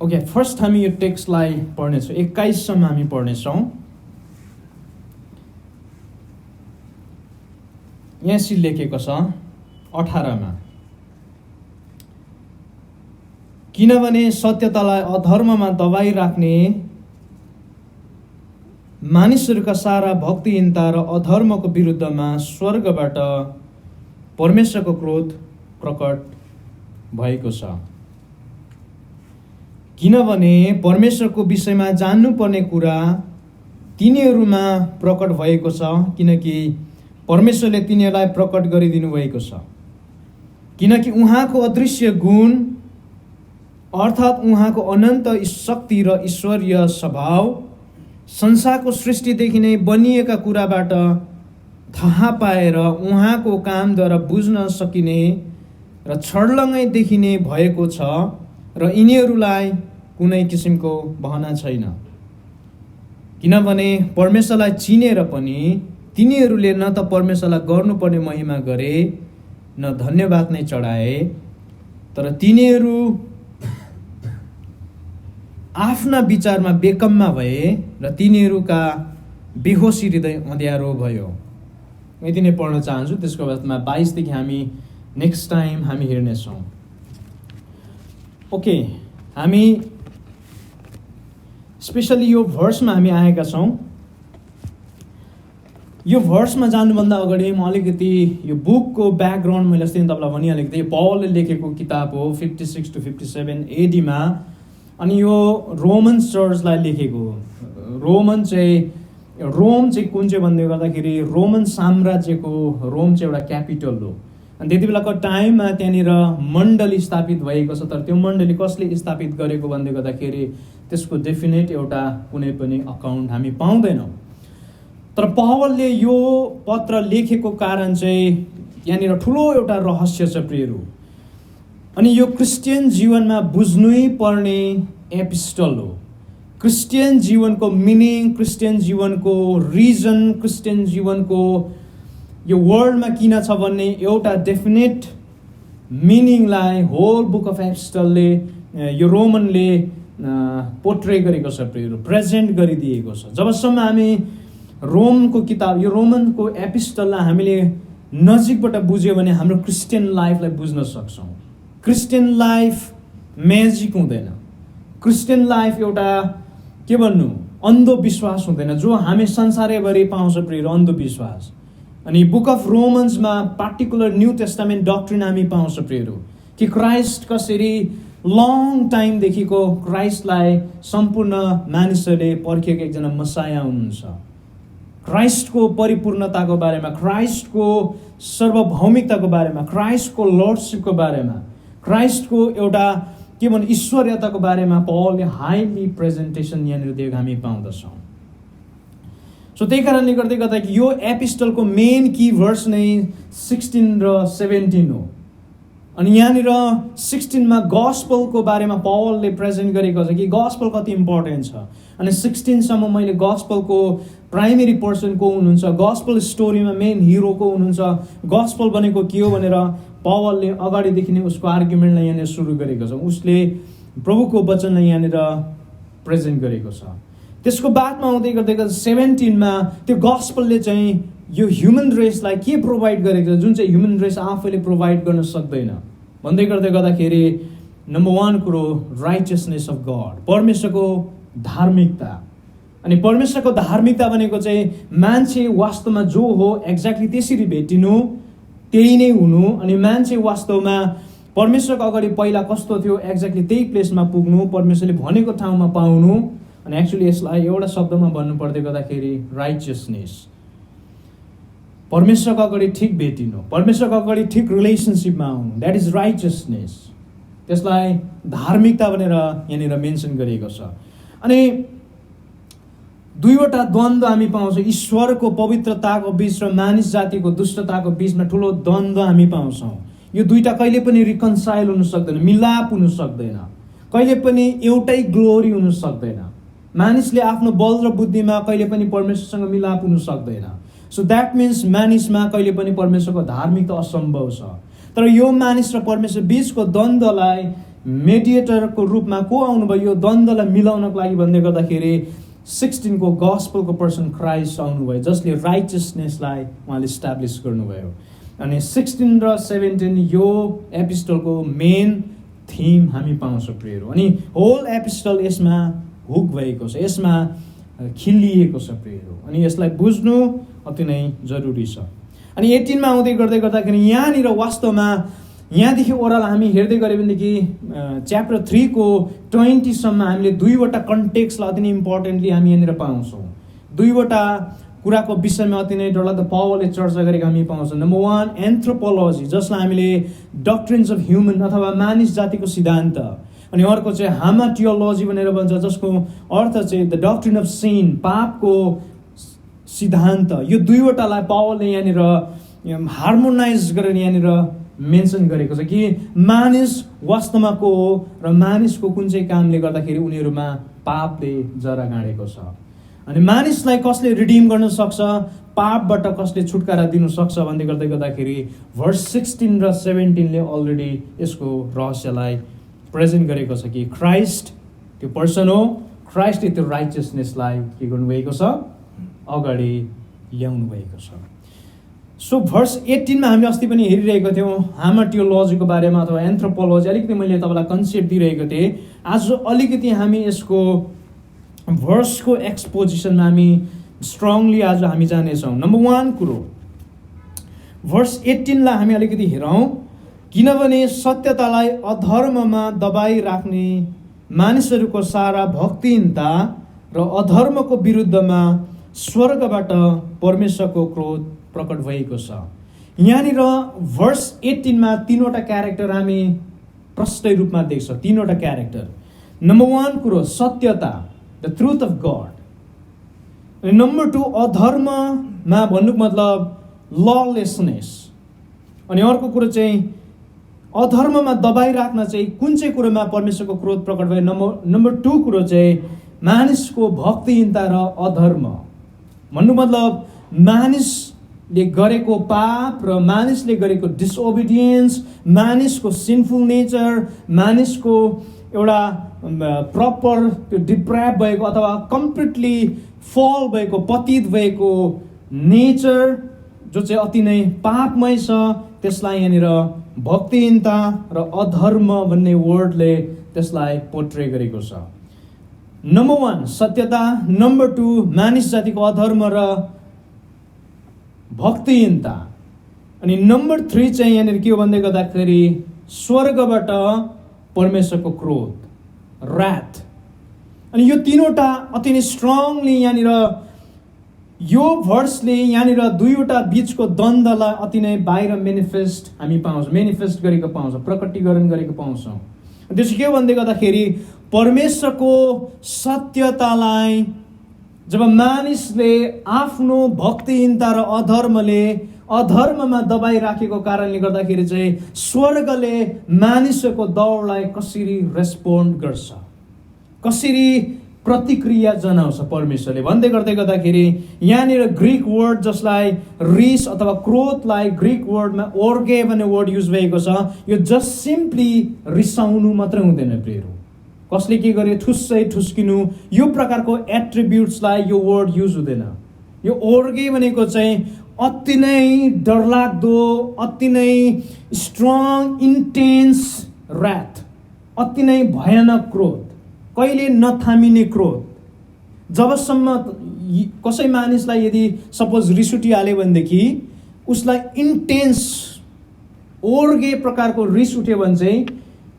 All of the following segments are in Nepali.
ओके, फर्स्ट हामी यो टेक्स्टलाई पढ्नेछौँ। 21सम्म हामी पढ्नेछौँ। यहाँ यसरी लेखेको छ 18मा, किनभने सत्यतालाई अधर्ममा दबाई राख्ने मानिसहरूका सारा भक्तिहीनता र अधर्मको विरुद्धमा स्वर्गबाट परमेश्वरको क्रोध प्रकट भएको छ। किनभने परमेश्वरको विषयमा जान्नुपर्ने कुरा तिनीहरूमा प्रकट भएको छ, किनकि परमेश्वरले तिनीहरूलाई प्रकट गरिदिनु भएको छ। किनकि उहाँको अदृश्य गुण अर्थात् उहाँको अनन्त शक्ति र ईश्वरीय स्वभाव संसारको सृष्टिदेखि नै बनिएका कुराबाट थाहा पाएर उहाँको कामद्वारा बुझ्न सकिने र छर्लङ्गै देखिने भएको छ र यिनीहरूलाई कुनै किसिमको बहना छैन। किनभने परमेश्वरलाई चिनेर पनि तिनीहरूले न त परमेश्वरलाई गर्नुपर्ने महिमा गरे न धन्यवाद नै चढाए, तर तिनीहरू आफ्ना विचारमा बेकममा भए र तिनीहरूका बेहोसी हृदय अँध्यारो भयो। यति नै पढ्न चाहन्छु। त्यसको बादमा 22 देखि हामी नेक्स्ट टाइम हामी हेर्नेछौँ। ओके, हामी स्पेसली यो भर्समा हामी आएका छौँ। यो भर्समा जानुभन्दा अगाडि म अलिकति यो बुकको ब्याकग्राउन्ड मैले अस्ति तपाईँलाई भनिहालेको थिएँ। पौलले लेखेको किताब हो 56 to 57 एडीमा, अनि यो रोमन चर्चलाई लेखेको हो। रोम चाहिँ कुन चाहिँ भन्दै गर्दाखेरि रोमन साम्राज्यको रोम चाहिँ एउटा क्यापिटल हो। अनि त्यति बेलाको टाइममा त्यहाँनिर मण्डली स्थापित भएको छ, तर त्यो मण्डली कसले स्थापित गरेको भन्दै गर्दाखेरि त्यसको डेफिनेट एउटा कुनै पनि अकाउन्ट हामी पाउँदैनौँ। तर पौलले यो पत्र लेखेको कारण चाहिँ यहाँनिर ठुलो एउटा रहस्य छ प्रियहरू। अनि यो क्रिस्चियन जीवनमा बुझ्नै पर्ने एपिस्टल हो। क्रिस्चियन जीवनको मिनिङ, क्रिस्चियन जीवनको रिजन, क्रिस्चियन जीवनको यो वर्ल्डमा किन छ भन्ने एउटा डेफिनेट मिनिङलाई होल बुक अफ एपिस्टलले यो रोमनले पोर्ट्रे गरेको छ प्रियहरू, प्रेजेन्ट गरिदिएको छ। जबसम्म हामी रोमको किताब, यो रोमनको एपिस्टललाई हामीले नजिकबाट बुझ्यो भने हाम्रो क्रिस्चियन लाइफलाई बुझ्न सक्छौँ। क्रिस्चियन लाइफ म्याजिक हुँदैन। क्रिस्चियन लाइफ एउटा के भन्नु, अन्धविश्वास हुँदैन जो हामी संसारैभरि पाउँछ प्रियहरू, अन्धविश्वास। अनि बुक अफ रोमन्समा पार्टिकुलर न्यू टेस्टामेन्ट डक्ट्रिन हामी पाउँछ प्रियहरू, कि क्राइस्ट कसरी लङ टाइमदेखिको क्राइस्टलाई सम्पूर्ण मानिसहरूले पर्खेको एकजना मसाया हुनुहुन्छ। क्राइस्टको परिपूर्णताको बारेमा, क्राइस्टको सार्वभौमिकताको बारेमा, क्राइस्टको लर्डसिपको बारेमा, क्राइस्टको एउटा के भन्नु ईश्वरीयताको बारेमा पौलले हाइली प्रेजेन्टेसन यहाँनिर दिएको हामी पाउँदछौँ। सो त्यही कारणले गर्दै गर्दा कि यो एपिस्टलको मेन की भर्स नै 16 र 17 हो। अनि यहाँनिर 16मा गस्पलको बारेमा पौलले प्रेजेन्ट गरेको छ कि गस्पल कति इम्पोर्टेन्ट छ। अनि 16सम्म मैले गस्पलको प्राइमेरी पर्सन को हुनुहुन्छ, गस्पल स्टोरीमा मेन हिरो को हुनुहुन्छ, गस्पल भनेको के हो भनेर पौलले अगाडिदेखि नै उसको आर्ग्युमेन्टलाई यहाँनिर सुरु गरेको छ। उसले प्रभुको वचनलाई यहाँनिर प्रेजेन्ट गरेको छ। त्यसको बादमा आउँदै गर्दै 17मा त्यो गस्पलले चाहिँ यो ह्युमन रेसलाई के प्रोभाइड गरेको छ, जुन चाहिँ ह्युमन रेस आफैले प्रोभाइड गर्न सक्दैन भन्दै गर्दाखेरि नम्बर 1 कुरो राइचियसनेस अफ गड, परमेश्वरको धार्मिकता। अनि परमेश्वरको धार्मिकता भनेको चाहिँ मान्छे वास्तवमा जो हो एक्ज्याक्टली त्यसरी भेटिनु, त्यही नै हुनु। अनि मान्छे वास्तवमा परमेश्वरको अगाडि पहिला कस्तो थियो एक्ज्याक्टली त्यही प्लेसमा पुग्नु, परमेश्वरले भनेको ठाउँमा पाउनु। अनि एक्चुअली यसलाई एउटा शब्दमा भन्नु पर्दै गर्दाखेरि राइचियसनेस, परमेश्वरको अगाडि ठिक भेटिनु, परमेश्वरको अगाडि ठिक रिलेसनसिपमा आउनु, द्याट इज राइचियसनेस। त्यसलाई धार्मिकता भनेर यहाँनिर मेन्सन गरिएको छ। अनि दुईवटा द्वन्द्व हामी पाउँछौँ, ईश्वरको पवित्रताको बीच र मानिस जातिको दुष्टताको बीचमा ठुलो द्वन्द्व हामी पाउँछौँ। यो दुईटा कहिले पनि रिकन्साइल हुन सक्दैन, मिलाप हुन सक्दैन, कहिले पनि एउटै ग्लोरी हुन सक्दैन। मानिसले आफ्नो बल र बुद्धिमा कहिले पनि परमेश्वरसँग मिलाप हुन सक्दैन। सो द्याट मिन्स मानिसमा कहिले पनि परमेश्वरको धार्मिकता असम्भव छ। तर यो मानिस र परमेश्वर बीचको द्वन्द्वलाई मेडिएटरको रूपमा को आउनुभयो यो द्वन्द्वलाई मिलाउनको लागि भन्दै गर्दाखेरि 16 को गस्पलको पर्सन क्राइस्ट आउनुभयो, जसले राइचियसनेसलाई उहाँले इस्टाब्लिस गर्नुभयो। अनि 16 र 17 यो एपिस्टलको मेन थिम हामी पाउँछौँ प्रियहरू। अनि होल एपिस्टल यसमा हुक भएको छ, यसमा खिलिएको छ प्रियहरू। अनि यसलाई बुझ्नु अति नै जरुरी छ। अनि 18 मा आउँदै गर्दाखेरि यहाँनिर वास्तवमा यहाँदेखि ओरल हामी हेर्दै गऱ्यो भनेदेखि च्याप्टर 3 को 20 सम्म हामीले दुईवटा कन्टेक्स्टलाई अति नै इम्पोर्टेन्टली हामी यहाँनिर पाउँछौँ। दुईवटा कुराको विषयमा अति नै डरलाग्दो पावलले चर्चा गरेको हामी पाउँछौँ। नम्बर 1 एन्थ्रोपोलोजी, जसलाई हामीले डक्ट्रिन्स अफ ह्युमन अथवा मानिस जातिको सिद्धान्त, अनि अर्को चाहिँ हामाटियोलोजी भनेर भन्छ, जसको अर्थ चाहिँ द डक्ट्रिन अफ सिन, पापको सिद्धान्त। यो दुईवटालाई पावलले यहाँनिर हार्मोनाइज गरेर यहाँनिर मेन्सन गरेको छ कि मानिस वास्तवमा को हो र मानिसको कुन चाहिँ कामले गर्दाखेरि उनीहरूमा पापले जरा गाडेको छ, अनि मानिसलाई कसले रिडिम गर्न सक्छ, पापबाट कसले छुटकारा दिनु सक्छ भन्दै गर्दाखेरि भर्स 16 र 17 ले अलरेडी यसको रहस्यलाई प्रेजेन्ट गरेको छ कि क्राइस्ट त्यो पर्सन हो, क्राइस्टले त्यो राइचियसनेसलाई के गर्नुभएको छ, अगाडि ल्याउनु भएको छ। सो भर्स 18 मा हामीले अस्ति पनि हेरिरहेको थियौँ हामाटियोलोजीको बारेमा अथवा एन्थ्रोपोलोजी, अलिकति मैले तपाईँलाई कन्सेप्ट दिइरहेको थिएँ। आज अलिकति हामी यसको भर्सको एक्सपोजिसनमा हामी स्ट्रङली आज हामी जानेछौँ। नम्बर 1 कुरो भर्स 18 लाई हामी अलिकति हेरौँ। किनभने सत्यतालाई अधर्ममा दबाई राख्ने मानिसहरूको सारा भक्तिहीनता र अधर्मको विरुद्धमा स्वर्गबाट परमेश्वरको क्रोध प्रकट भएको छ। यहाँनिर भर्स 18 मा तीनवटा क्यारेक्टर हामी प्रष्ट रूपमा देख्छौँ, तीनवटा क्यारेक्टर। नम्बर 1 कुरो सत्यता, the truth of God. Number 2 अधर्ममा भन्नुको मतलब ललेसनेस, अनि अर्को कुरो चाहिँ अधर्ममा दबाई राख्न चाहिँ कुन चाहिँ कुरोमा परमेश्वरको क्रोध प्रकट भयो। नम्बर 2 कुरो चाहिँ मानिसको भक्तिहीनता र अधर्म, भन्नु मतलब मानिसले गरेको पाप र मानिसले गरेको डिसओबिडियन्स, मानिसको सिनफुल नेचर, मानिसको एउटा प्रपर त्यो डिप्राइभ भएको अथवा कम्प्लिटली फल भएको, पतित भएको नेचर जो चाहिँ अति नै पापमय छ, त्यसलाई यहाँनिर भक्तिहीनता र अधर्म भन्ने वर्डले त्यसलाई पोर्ट्रे गरेको छ। नम्बर 1 सत्यता, नम्बर 2 मानिस जातिको अधर्म र भक्तिहीनता, अनि नम्बर 3 चाहिँ यहाँनिर के हो भन्दै गर्दाखेरि स्वर्गबाट परमेश्वरको क्रोध, ऱ्याथ। अनि यो तीनवटा अति नै स्ट्रङली यहाँनिर यो भर्सले यहाँनिर दुईवटा बीचको द्वन्द्वलाई अति नै बाहिर मेनिफेस्ट हामी पाउँछौँ, मेनिफेस्ट गरेको पाउँछौँ, प्रकटीकरण गरेको पाउँछौँ। त्यसो के भन्दै गर्दाखेरि परमेश्वरको सत्यतालाई जब मानिसले आफ्नो भक्तिहीनता र अधर्ममा दबाई राखेको कारणले गर्दाखेरि चाहिँ स्वर्गले मानिसको दौडलाई कसरी रेस्पोन्ड गर्छ, कसरी प्रतिक्रिया जनाउँछ परमेश्वरले भन्दै गर्दाखेरि यहाँनिर ग्रीक वर्ड जसलाई रिस अथवा क्रोधलाई ग्रीक वर्डमा ओर्गे भन्ने वर्ड युज भएको छ। यो जस्ट सिम्पली रिसाउनु मात्रै हुँदैन प्रियहरू, कसले के गरे ठुस्सै ठुस्किनु, यो प्रकारको एट्रिब्युट्सलाई यो वर्ड युज हुँदैन। यो ओर्गे भनेको चाहिँ अति नै डरलाग्दो, अति नै स्ट्रङ इन्टेन्स ऱ्याथ, अति नै भयानक क्रोध, कहिले नथामिने क्रोध। जबसम्म कसै मानिसलाई यदि सपोज रिस उठिहाल्यो भनेदेखि उसलाई इन्टेन्स ओर्गे प्रकारको रिस उठ्यो भने चाहिँ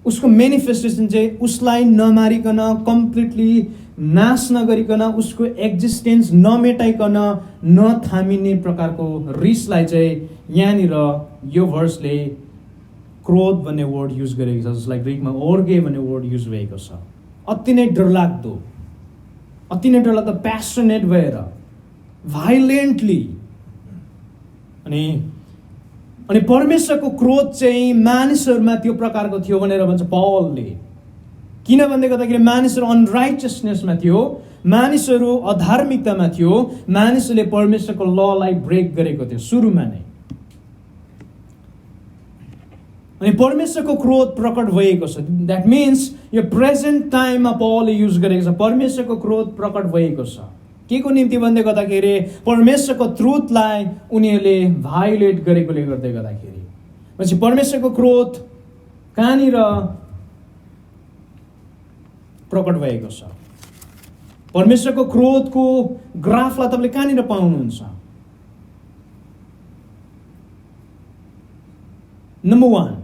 उसको मेनिफेस्टेसन चाहिँ उसलाई नमारिकन, कम्प्लिटली नाश नगरिकन, उसको एक्जिस्टेन्स नमेटाइकन नथामिने प्रकारको रिसलाई चाहिँ यहाँनिर यो भर्सले क्रोध भन्ने वर्ड युज गरेको छ, जसलाई ग्रिकमा ओर्गे भन्ने वर्ड युज भएको छ। अति नै डरलाग्दो, अति नै डरलाग्दो प्यासनेट भएर भाइलेन्टली। अनि परमेश्वरको क्रोध चाहिँ मानिसहरूमा त्यो प्रकारको थियो भनेर भन्छ पावलले। किन भन्दै गर्दाखेरि मानिसहरू अनराइचियसनेसमा थियो, मानिसहरू अधार्मिकतामा थियो, मानिसहरूले परमेश्वरको ललाई ब्रेक गरेको थियो सुरुमा नै। अनि परमेश्वरको क्रोध प्रकट भएको छ। द्याट मिन्स यो प्रेजेन्ट टाइममा पौलले युज गरेको छ, परमेश्वरको क्रोध प्रकट भएको छ। के को निम्ति भन्दै गर्दाखेरि परमेश्वरको ट्रुथलाई उनीहरूले भायोलेट गरेकोले गर्दै गर्दाखेरि। पछि परमेश्वरको क्रोध कहाँनिर प्रकट भएको छ? परमेश्वरको क्रोधको ग्राफलाई तपाईँले कहाँनिर पाउनुहुन्छ? नम्बर 1,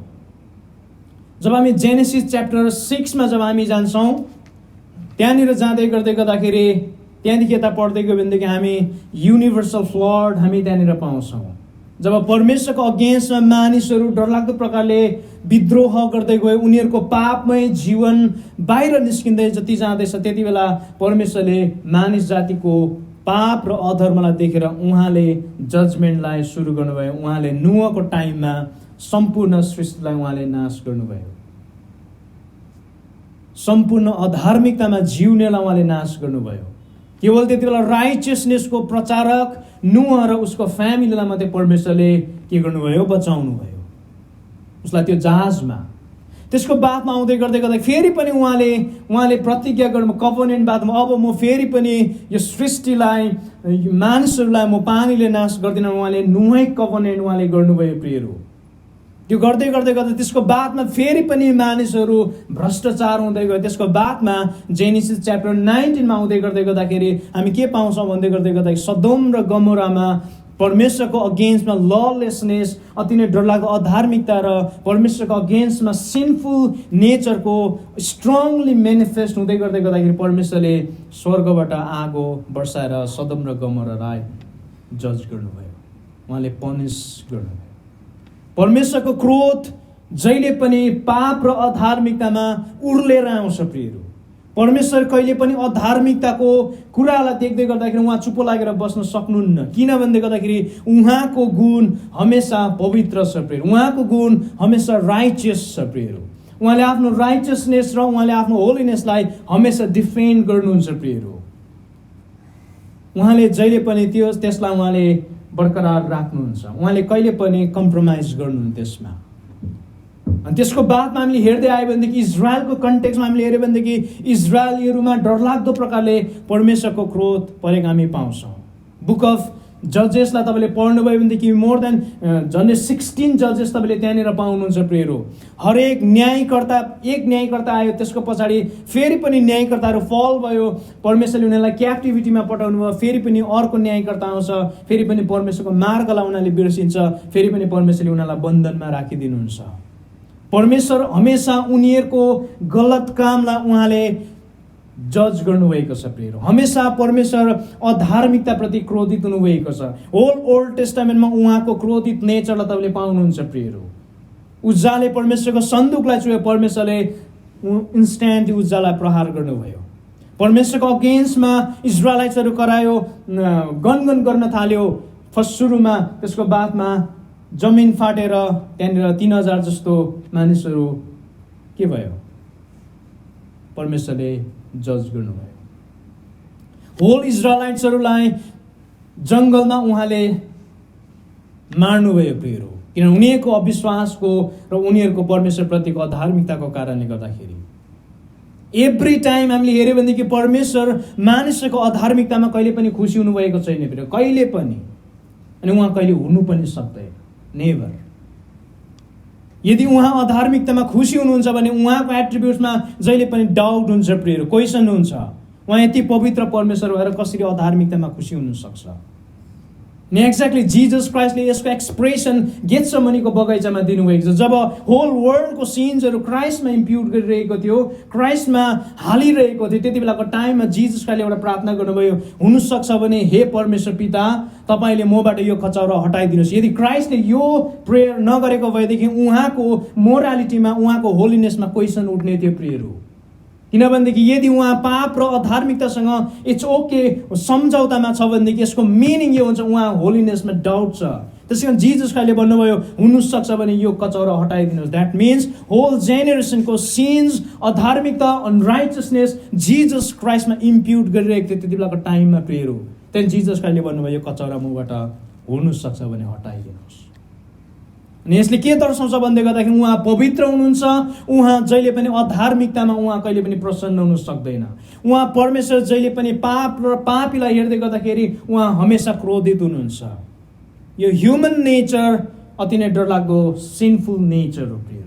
जब हामी जेनेसिस च्याप्टर 6 मा जब हामी जान्छौँ, त्यहाँनिर जाँदै गर्दै गर्दाखेरि त्यहाँदेखि यता पढ्दै गयो भनेदेखि हामी युनिभर्सल फ्लड हामी त्यहाँनिर पाउँछौँ। जब परमेश्वरको अगेन्स्टमा मानिसहरू डरलाग्दो प्रकारले विद्रोह गर्दै गए, उनीहरूको पापमय जीवन बाहिर निस्किँदै जति जाँदैछ, त्यति बेला परमेश्वरले मानिस जातिको पाप र अधर्मलाई देखेर उहाँले जजमेन्टलाई सुरु गर्नुभयो। उहाँले नोहको टाइममा सम्पूर्ण सृष्टिलाई उहाँले नाश गर्नुभयो। सम्पूर्ण अधार्मिकतामा जिउनेलाई उहाँले नाश गर्नुभयो। केवल त्यति बेला राइचियसनेसको प्रचारक नोह र उसको फ्यामिलीलाई मात्रै परमेश्वरले के गर्नुभयो? बचाउनुभयो, उसलाई त्यो जहाजमा। त्यसको बादमा आउँदै गर्दै गर्दा फेरि पनि उहाँले प्रतिज्ञा गर्नु, कभनेन्ट बादमा अब म फेरि पनि यो सृष्टिलाई, मानिसहरूलाई म पानीले नाश गर्दिनँ। उहाँले नोहै कभनेन्ट उहाँले गर्नुभयो प्रियहरू। त्यो गर्दै गर्दै गर्दा त्यसको बादमा फेरि पनि मानिसहरू भ्रष्टाचार हुँदै गयो। त्यसको बादमा जेनेसिस च्याप्टर 19 मा आउँदै गर्दै गर्दाखेरि हामी के पाउँछौँ भन्दै गर्दै गर्दाखेरि सदोम र गमोरामा परमेश्वरको अगेन्स्टमा ललेसनेस, अति नै डरलाग्दो अधार्मिकता र परमेश्वरको अगेन्स्टमा सिनफुल नेचरको स्ट्रङली मेनिफेस्ट हुँदै गर्दै गर्दाखेरि परमेश्वरले स्वर्गबाट आगो बर्साएर सदोम र गमोरालाई जज गर्नुभयो, उहाँले पनिस गर्नुभयो। परमेश्वरको क्रोध जहिले पनि पाप र अधार्मिकतामा उर्लेर आउँछ प्रियहरू। परमेश्वर कहिले पनि अधार्मिकताको कुरालाई देख्दै गर्दाखेरि उहाँ चुप्पो लागेर बस्न सक्नुहुन्न। किन भन्दै गर्दाखेरि उहाँको गुण हमेसा पवित्र छ प्रियहरू, उहाँको गुण हमेसा राइचियस छ प्रियहरू। उहाँले आफ्नो राइचियसनेस र उहाँले आफ्नो होलिनेसलाई हमेसा डिफेन्ड गर्नुहुन्छ प्रियहरू। उहाँले जहिले पनि त्यसलाई उहाँले बरकरार राख्नुहुन्छ, उहाँले कहिले पनि कम्प्रोमाइज गर्नुहुन्न त्यसमा। अनि त्यसको बादमा हामीले हेर्दै आयो भनेदेखि इजरायलको कन्टेक्स्टमा हामीले हेऱ्यो भनेदेखि इजरायलीहरूमा डरलाग्दो प्रकारले परमेश्वरको क्रोध परेको हामी पाउँछौँ। बुक अफ जजेसलाई तपाईँले पढ्नुभयो भनेदेखि मोर देन झन्डै 16 जजेस तपाईँले त्यहाँनिर पाउनुहुन्छ प्रियहरू। हरेक न्यायकर्ता, एक न्यायकर्ता आयो, त्यसको पछाडि फेरि पनि न्यायकर्ताहरू फल भयो, परमेश्वरले उनीहरूलाई क्याप्टिभिटीमा पठाउनु भयो, फेरि पनि अर्को न्यायकर्ता आउँछ, फेरि पनि परमेश्वरको मार्गलाई उनीहरूले बिर्सिन्छ, फेरि पनि परमेश्वरले उनीहरूलाई बन्धनमा राखिदिनुहुन्छ। परमेश्वर हमेसा उनीहरूको गलत कामलाई उहाँले जज गर्नुभएको छ प्रियहरू। हमेसा परमेश्वर अधार्मिकताप्रति क्रोधित हुनुभएको छ। होल ओल्ड टेस्टामेन्टमा उहाँको क्रोधित नेचरलाई तपाईँले पाउनुहुन्छ प्रियहरू। उज्जाले परमेश्वरको सन्दुकलाई छुयो, परमेश्वरले इन्स्ट्यान्ट उज्जालाई प्रहार गर्नुभयो। परमेश्वरको अगेन्स्टमा इजरायलाइट्सहरू करायो, गनगन गर्न थाल्यो फर्स्ट सुरुमा, त्यसको बादमा जमिन फाटेर त्यहाँनिर 3000 जस्तो मानिसहरू के भयो? परमेश्वरले जज गर्नुभयो। होल इजरायलाइट्सहरूलाई जङ्गलमा उहाँले मार्नुभयो प्रियहरू, किन उनीहरूको अविश्वासको र उनीहरूको परमेश्वरप्रतिको अधार्मिकताको कारणले गर्दाखेरि। एभ्री टाइम हामीले हेऱ्यो भनेदेखि परमेश्वर मानिसको अधार्मिकतामा कहिले पनि खुसी हुनुभएको छैन प्रिय, कहिले पनि। अनि उहाँ कहिले हुनु पनि सक्दैन, नेभर। यदि उहाँ अधार्मिकतामा खुसी हुनुहुन्छ भने उहाँको एट्रिब्युट्समा जहिले पनि डाउट हुन्छ प्रियहरू, क्वेसन हुन्छ। उहाँ यति पवित्र परमेश्वर भएर कसरी अधार्मिकतामा खुसी हुन सक्छ? नि एक्ज्याक्टली जिजस क्राइस्टले यसको एक्सप्रेसन गेत्सेमनीको बगैँचामा दिनुभएको छ। जब होल वर्ल्डको सिन्सहरू क्राइस्टमा इम्प्युट गरिरहेको थियो, क्राइस्टमा हालिरहेको थियो, त्यति बेलाको टाइममा जिजस क्राइस्टले एउटा प्रार्थना गर्नुभयो, हुनसक्छ भने हे परमेश्वर पिता, तपाईँले मबाट यो कचौरा हटाइदिनुहोस्। यदि क्राइस्टले यो प्रेयर नगरेको भएदेखि उहाँको मोरालिटीमा, उहाँको होलिनेसमा क्वेसन उठ्ने थियो प्रियहरू। किनभनेदेखि यदि उहाँ पाप र अधार्मिकतासँग इट्स ओके सम्झौतामा छ भनेदेखि यसको मिनिङ यो हुन्छ उहाँ होलिनेसमा डाउट छ। त्यसै कारण जिजस क्राइस्टले भन्नुभयो हुनसक्छ भने यो कचौरा हटाइदिनुहोस्। द्याट मिन्स होल जेनेरेसनको सिन्स, अधार्मिकता, अनराइचियसनेस जिजस क्राइस्टमा इम्प्युट गरिरहेको थियो त्यति बेलाको टाइममा प्रियहरू। त्यहाँदेखि जिजस क्राइस्टले भन्नुभयो यो कचौरा मबाट हुनसक्छ भने हटाइदिनुहोस्। अनि यसले के दर्शाउँछ भन्दै गर्दाखेरि उहाँ पवित्र हुनुहुन्छ, उहाँ जहिले पनि अधार्मिकतामा उहाँ कहिले पनि प्रसन्न हुन सक्दैन। उहाँ परमेश्वर जहिले पनि पाप र पापीलाई हेर्दै गर्दाखेरि उहाँ हमेसा क्रोधित हुनुहुन्छ। यो ह्युमन नेचर अति नै डरलाग्दो सिनफुल नेचर हो प्रिय।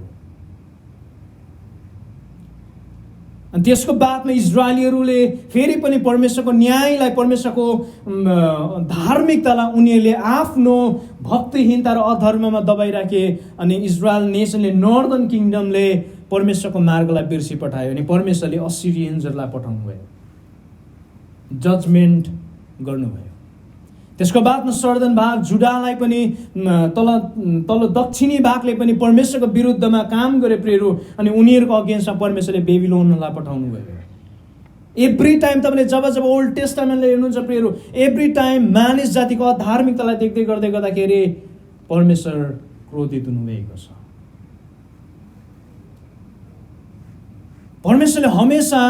अनि त्यसको बादमा इजरायलीहरूले फेरि पनि परमेश्वरको न्यायलाई, परमेश्वरको धार्मिकतालाई उनीहरूले आफ्नो भक्तिहीनता र अधर्ममा दबाइराखे। अनि इजरायल नेसनले, नर्दर्न किङडमले परमेश्वरको मार्गलाई बिर्सी पठायो अनि परमेश्वरले असिरियन्सहरूलाई पठाउनु भयो, जजमेन्ट गर्नुभयो। त्यसको बादमा सर्दन भाग जुडालाई पनि तल दक्षिणी भागले पनि परमेश्वरको विरुद्धमा काम गरे प्रियहरू। अनि उनीहरूको अगेन्स्टमा परमेश्वरले बेबिलोनलाई पठाउनु भयो। एभ्री टाइम तपाईँले जब जब ओल्ड टेस्टामेन्टले हेर्नुहुन्छ प्रियहरू, एभ्री टाइम मानिस जातिको अधार्मिकतालाई देख्दै गर्दै गर्दाखेरि परमेश्वर क्रोधित हुनुभएको छ। परमेश्वरले हमेसा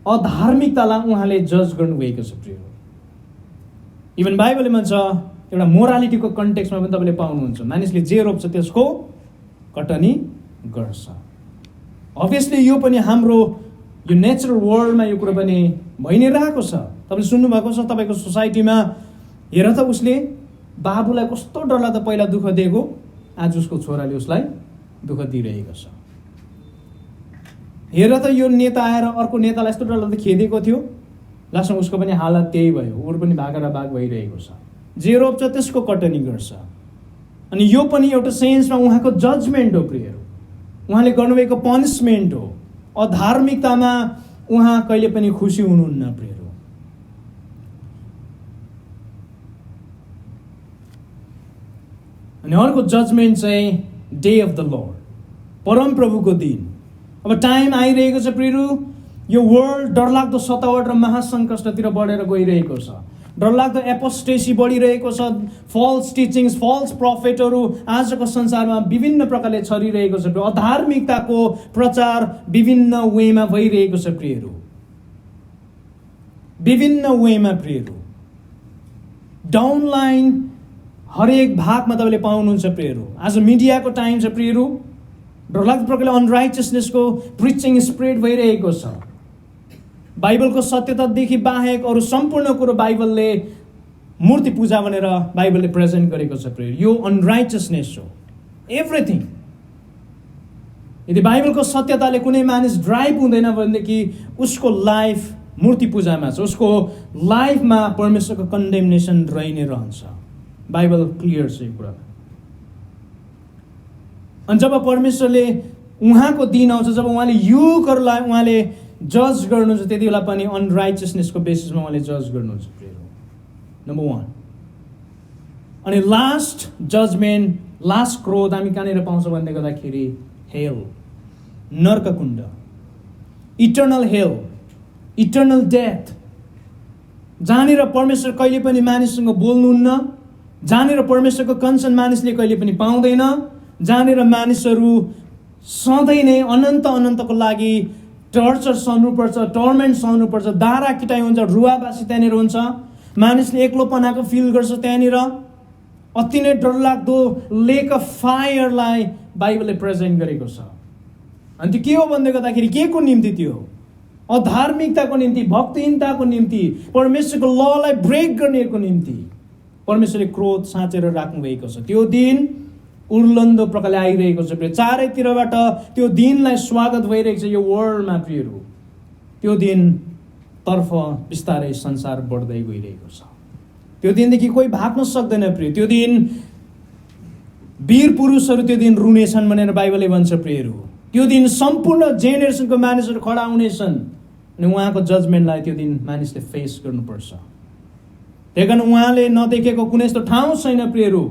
अधार्मिकतालाई उहाँले जज गर्नुभएको छ प्रियहरू। इभन बाइबलले भन्छ, एउटा मोरालिटीको कन्टेक्स्टमा पनि तपाईँले पाउनुहुन्छ, मानिसले जे रोप्छ त्यसको कटनी गर्छ। अभियसली यो पनि हाम्रो यो नेचरल वर्ल्डमा यो कुरो पनि भइ नै रहेको छ। तपाईँले सुन्नुभएको छ तपाईँको सोसाइटीमा, हेर त उसले बाबुलाई कस्तो डरलाग्दो पहिला दुःख दिएको, आज उसको छोराले उसलाई दुःख दिइरहेको छ। हेर त यो नेता आएर अर्को नेतालाई यस्तो डरलाग्दो खेदेको थियो, लास्टमा उसको पनि हालत त्यही भयो, ऊ पनि भागेर भाग भइरहेको छ। जे रोप्छ त्यसको कटनी गर्छ। अनि यो पनि एउटा सेन्समा उहाँको जजमेन्ट हो प्रियहरू, उहाँले गर्नुभएको पनिसमेन्ट हो। अधार्मिकतामा उहाँ कहिले पनि खुसी हुनुहुन्न प्रियहरू। अनि अर्को जजमेन्ट चाहिँ डे अफ द लर्ड, परम प्रभुको दिन। अब टाइम आइरहेको छ प्रियहरू, यो वर्ल्ड डरलाग्दो सतावट र महासङ्कटतिर बढेर गइरहेको छ। डरलाग्दो एपोस्टेसी बढिरहेको छ। फल्स टिचिङ्स, फल्स प्रफेटहरू आजको संसारमा विभिन्न प्रकारले छरिरहेको छ। अधार्मिकताको प्रचार विभिन्न वेमा भइरहेको छ प्रियहरू, विभिन्न वेमा प्रियहरू। डाउनलाइन हरेक भागमा तपाईँले पाउनुहुन्छ प्रियहरू। आज मिडियाको टाइम छ प्रियहरू, डरलाग्दो प्रकारले अनराइचियसनेसको प्रिचिङ स्प्रेड भइरहेको छ। बाइबलको सत्यतादेखि बाहेक अरू सम्पूर्ण कुरो बाइबलले मूर्ति पूजा भनेर बाइबलले प्रेजेन्ट गरेको छ प्रिय। यो अनराइचियसनेस हो एभ्रिथिङ। यदि बाइबलको सत्यताले कुनै मानिस ड्राइभ हुँदैन भनेदेखि उसको लाइफ मूर्ति पूजामा छ, उसको लाइफमा परमेश्वरको कन्डेमनेसन रहि नै रहन्छ। बाइबल क्लियर छ यो कुरा। अनि जब परमेश्वरले उहाँको दिन आउँछ, जब उहाँले युगहरूलाई उहाँले जज गर्नुहुन्छ, त्यति बेला पनि अनराइचियसनेसको बेसिसमा उहाँले जज गर्नुहुन्छ प्रिय। नम्बर 1। अनि लास्ट जजमेन्ट, लास्ट क्रोध हामी कहाँनिर पाउँछ भन्दै गर्दाखेरि हेल, नर्ककुण्ड, इटर्नल हेल, इटर्नल डेथ, जहाँनिर परमेश्वर कहिले पनि मानिससँग बोल्नुहुन्न, जहाँनिर परमेश्वरको कन्सर्न मानिसले कहिले पनि पाउँदैन, जहाँनिर मानिसहरू सधैँ नै अनन्तको लागि टर्चर सहनुपर्छ, टर्मेन्ट सहनुपर्छ, दारा किटाइ हुन्छ, रुवाबासी त्यहाँनिर हुन्छ, मानिसले एक्लोपनाको फिल गर्छ त्यहाँनिर। अति नै डरलाग्दो लेक अफ फायरलाई बाइबलले प्रेजेन्ट गरेको छ। अनि त्यो के हो भन्दै गर्दाखेरि के को निम्ति त्यो? अधार्मिकताको निम्ति, भक्तिहीनताको निम्ति, परमेश्वरको ललाई ब्रेक गर्नेको निम्ति परमेश्वरले क्रोध साँचेर राख्नु भएको छ। त्यो दिन उर्लन्दो प्रकारले आइरहेको छ प्रिय। चारैतिरबाट त्यो दिनलाई स्वागत भइरहेको छ यो वर्ल्डमा प्रियहरू। त्यो दिन तर्फ बिस्तारै संसार बढ्दै गइरहेको छ। त्यो दिनदेखि कोही भाग्न सक्दैन प्रिय। त्यो दिन वीर पुरुषहरू त्यो दिन रुनेछन् भनेर बाइबलले भन्छ प्रियहरू। त्यो दिन सम्पूर्ण जेनेरेसनको मानिसहरू खडा हुनेछन् अनि उहाँको जजमेन्टलाई त्यो दिन मानिसले फेस गर्नुपर्छ। त्यही कारण उहाँले नदेखेको कुनै यस्तो ठाउँ छैन प्रियहरू,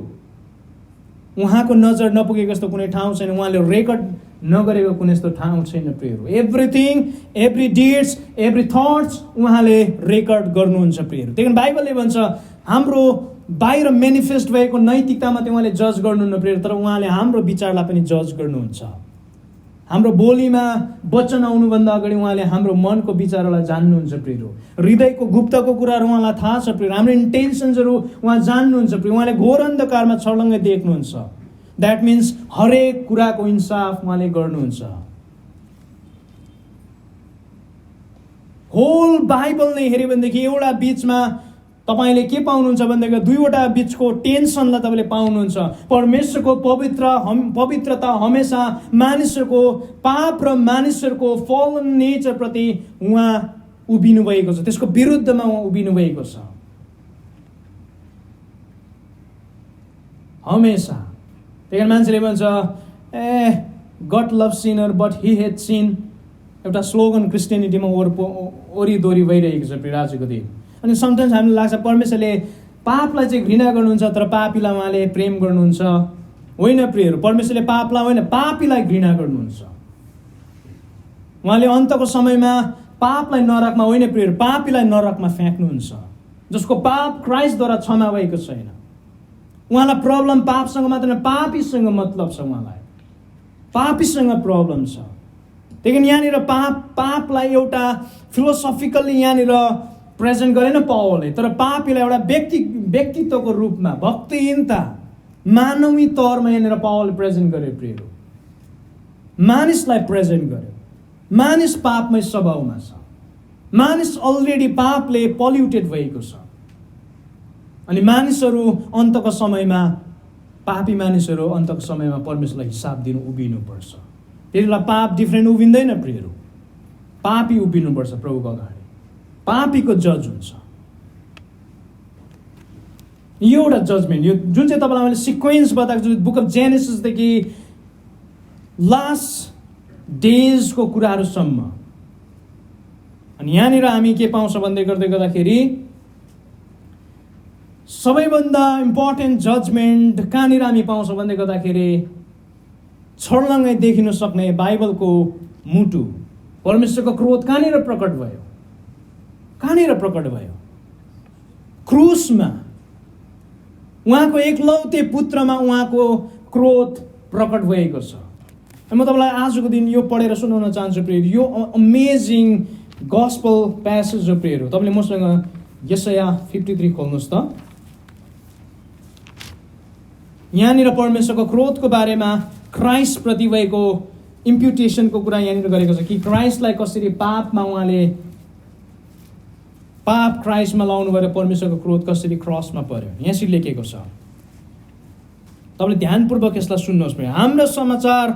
उहाँको नजर नपुगेको यस्तो कुनै ठाउँ छैन, उहाँले रेकर्ड नगरेको कुनै यस्तो ठाउँ छैन प्रियहरू। एभ्रिथिङ, एभ्री डिड्स, एभ्री थट्स उहाँले रेकर्ड गर्नुहुन्छ प्रियहरू। त्यही कारण बाइबलले भन्छ हाम्रो बाहिर मेनिफेस्ट भएको नैतिकतामा त्यो उहाँले जज गर्नुहुन्न प्रियहरू, तर उहाँले हाम्रो विचारलाई पनि जज गर्नुहुन्छ। हाम्रो बोलीमा वचन आउनुभन्दा अगाडि उहाँले हाम्रो मनको विचारलाई जान्नुहुन्छ प्रियहरू। हृदयको गुप्तको कुराहरू उहाँलाई थाहा छ प्रियहरू। हाम्रो इन्टेन्सन्सहरू उहाँ जान्नुहुन्छ प्रिय। उहाँले घोर अन्धकारमा छर्लङ्गै देख्नुहुन्छ। द्याट मिन्स हरेक कुराको इन्साफ उहाँले गर्नुहुन्छ। होल बाइबल नै हेऱ्यो भनेदेखि एउटा बिचमा तपाईँले के पाउनुहुन्छ भनेदेखि दुईवटा बिचको टेन्सनलाई तपाईँले पाउनुहुन्छ। परमेश्वरको पवित्रता हमेसा मानिसहरूको पाप र मानिसहरूको फलन नेचरप्रति उहाँ उभिनु भएको छ, त्यसको विरुद्धमा उहाँ उभिनु भएको छ हमेसा। त्यही कारण मान्छेले भन्छ God love sinner but he hate sin, एउटा स्लोगन क्रिस्टियनिटीमा ओरिदोरी भइरहेको छ आजको दिन। अनि समटाइम्स हामीलाई लाग्छ परमेश्वरले पापलाई चाहिँ घृणा गर्नुहुन्छ तर पापीलाई उहाँले प्रेम गर्नुहुन्छ। होइन प्रियहरू, परमेश्वरले पापलाई होइन पापीलाई घृणा गर्नुहुन्छ। उहाँले अन्तको समयमा पापलाई नरकमा होइन प्रियहरू, पापीलाई नरकमा फ्याँक्नुहुन्छ, जसको पाप क्राइस्टद्वारा क्षमा भएको छैन। उहाँलाई प्रब्लम पापसँग मात्र होइन, पापीसँग मतलब छ। उहाँलाई पापीसँग प्रब्लम छ। त्यही कारण यहाँनिर पापलाई एउटा फिलोसफिकल्ली यहाँनिर प्रेजेन्ट गरेन पावलले, तर पापीलाई एउटा व्यक्तित्वको रूपमा भक्तिहीनता मानवीय तौरमा यहाँनिर पावलले प्रेजेन्ट गर्यो प्रियहरू। मानिसलाई प्रेजेन्ट गर्यो। मानिस पापमै स्वभावमा छ। मानिस अलरेडी पापले पल्युटेड भएको छ। अनि मानिसहरू अन्तको समयमा, पापी मानिसहरू अन्तको समयमा परमेश्वरलाई हिसाब दिनु उभिनुपर्छ। त्यति बेला पाप डिफ्रेन्ट उभिँदैन प्रियहरू, पापी उभिनुपर्छ प्रभुको अगाडि। पापीको जज हुन्छ। यो एउटा जजमेन्ट, यो जुन चाहिँ तपाईँलाई मैले सिक्वेन्स बताएको छु बुक अफ जेनेसिसदेखि लास्ट डेजको कुराहरूसम्म। अनि यहाँनिर हामी के पाउँछ भन्दै गर्दाखेरि सबैभन्दा इम्पोर्टेन्ट जजमेन्ट कहाँनिर हामी पाउँछौँ भन्दै गर्दाखेरि छर्लङ्गै देखिन सक्ने बाइबलको मुटु, परमेश्वरको क्रोध कहाँनिर प्रकट भयो? कहाँनिर प्रकट भयो? क्रुसमा। उहाँको एकलौते पुत्रमा उहाँको क्रोध प्रकट भएको छ। म तपाईँलाई आजको दिन यो पढेर सुनाउन चाहन्छु प्रियहरू। यो अमेजिङ गस्पल प्यासेज हो प्रियहरू। तपाईँले मसँग यशाया 53 खोल्नुहोस् त। यहाँनिर परमेश्वरको क्रोधको बारेमा क्राइस्ट प्रति भएको इम्प्युटेसनको कुरा यहाँनिर गरेको छ कि क्राइस्टलाई कसरी पापमा उहाँले पाप क्राइस्टमा लाउनु भएर परमेश्वरको क्रोध कसरी क्रसमा पर्यो यसरी लेखेको छ। तपाईँले ध्यानपूर्वक यसलाई सुन्नुहोस्। हाम्रो समाचार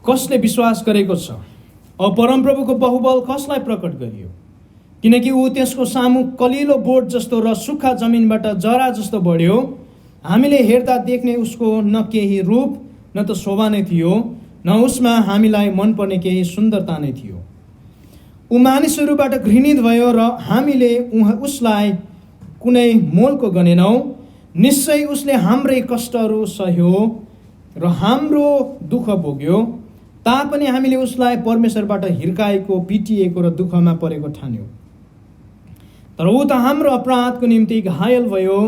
कसले विश्वास गरेको छ? अब परमप्रभुको बहुबल कसलाई प्रकट गरियो? किनकि ऊ त्यसको सामु कलिलो बोट जस्तो र सुक्खा जमिनबाट जरा जस्तो बढ्यो। हामीले हेर्दा देख्ने उसको न केही रूप न त शोभा नै थियो, न उसमा हामीलाई मनपर्ने केही सुन्दरता नै थियो। ऊ मानिसहरूबाट घृणित भयो र हामीले उसलाई कुनै मोलको गनेनौँ। निश्चय उसले हाम्रै कष्टहरू सह्यो र हाम्रो दुःख भोग्यो, तापनि हामीले उसलाई परमेश्वरबाट हिर्काएको, पिटिएको र दुःखमा परेको ठान्यो। तर ऊ त हाम्रो अपराधको निम्ति घायल भयो,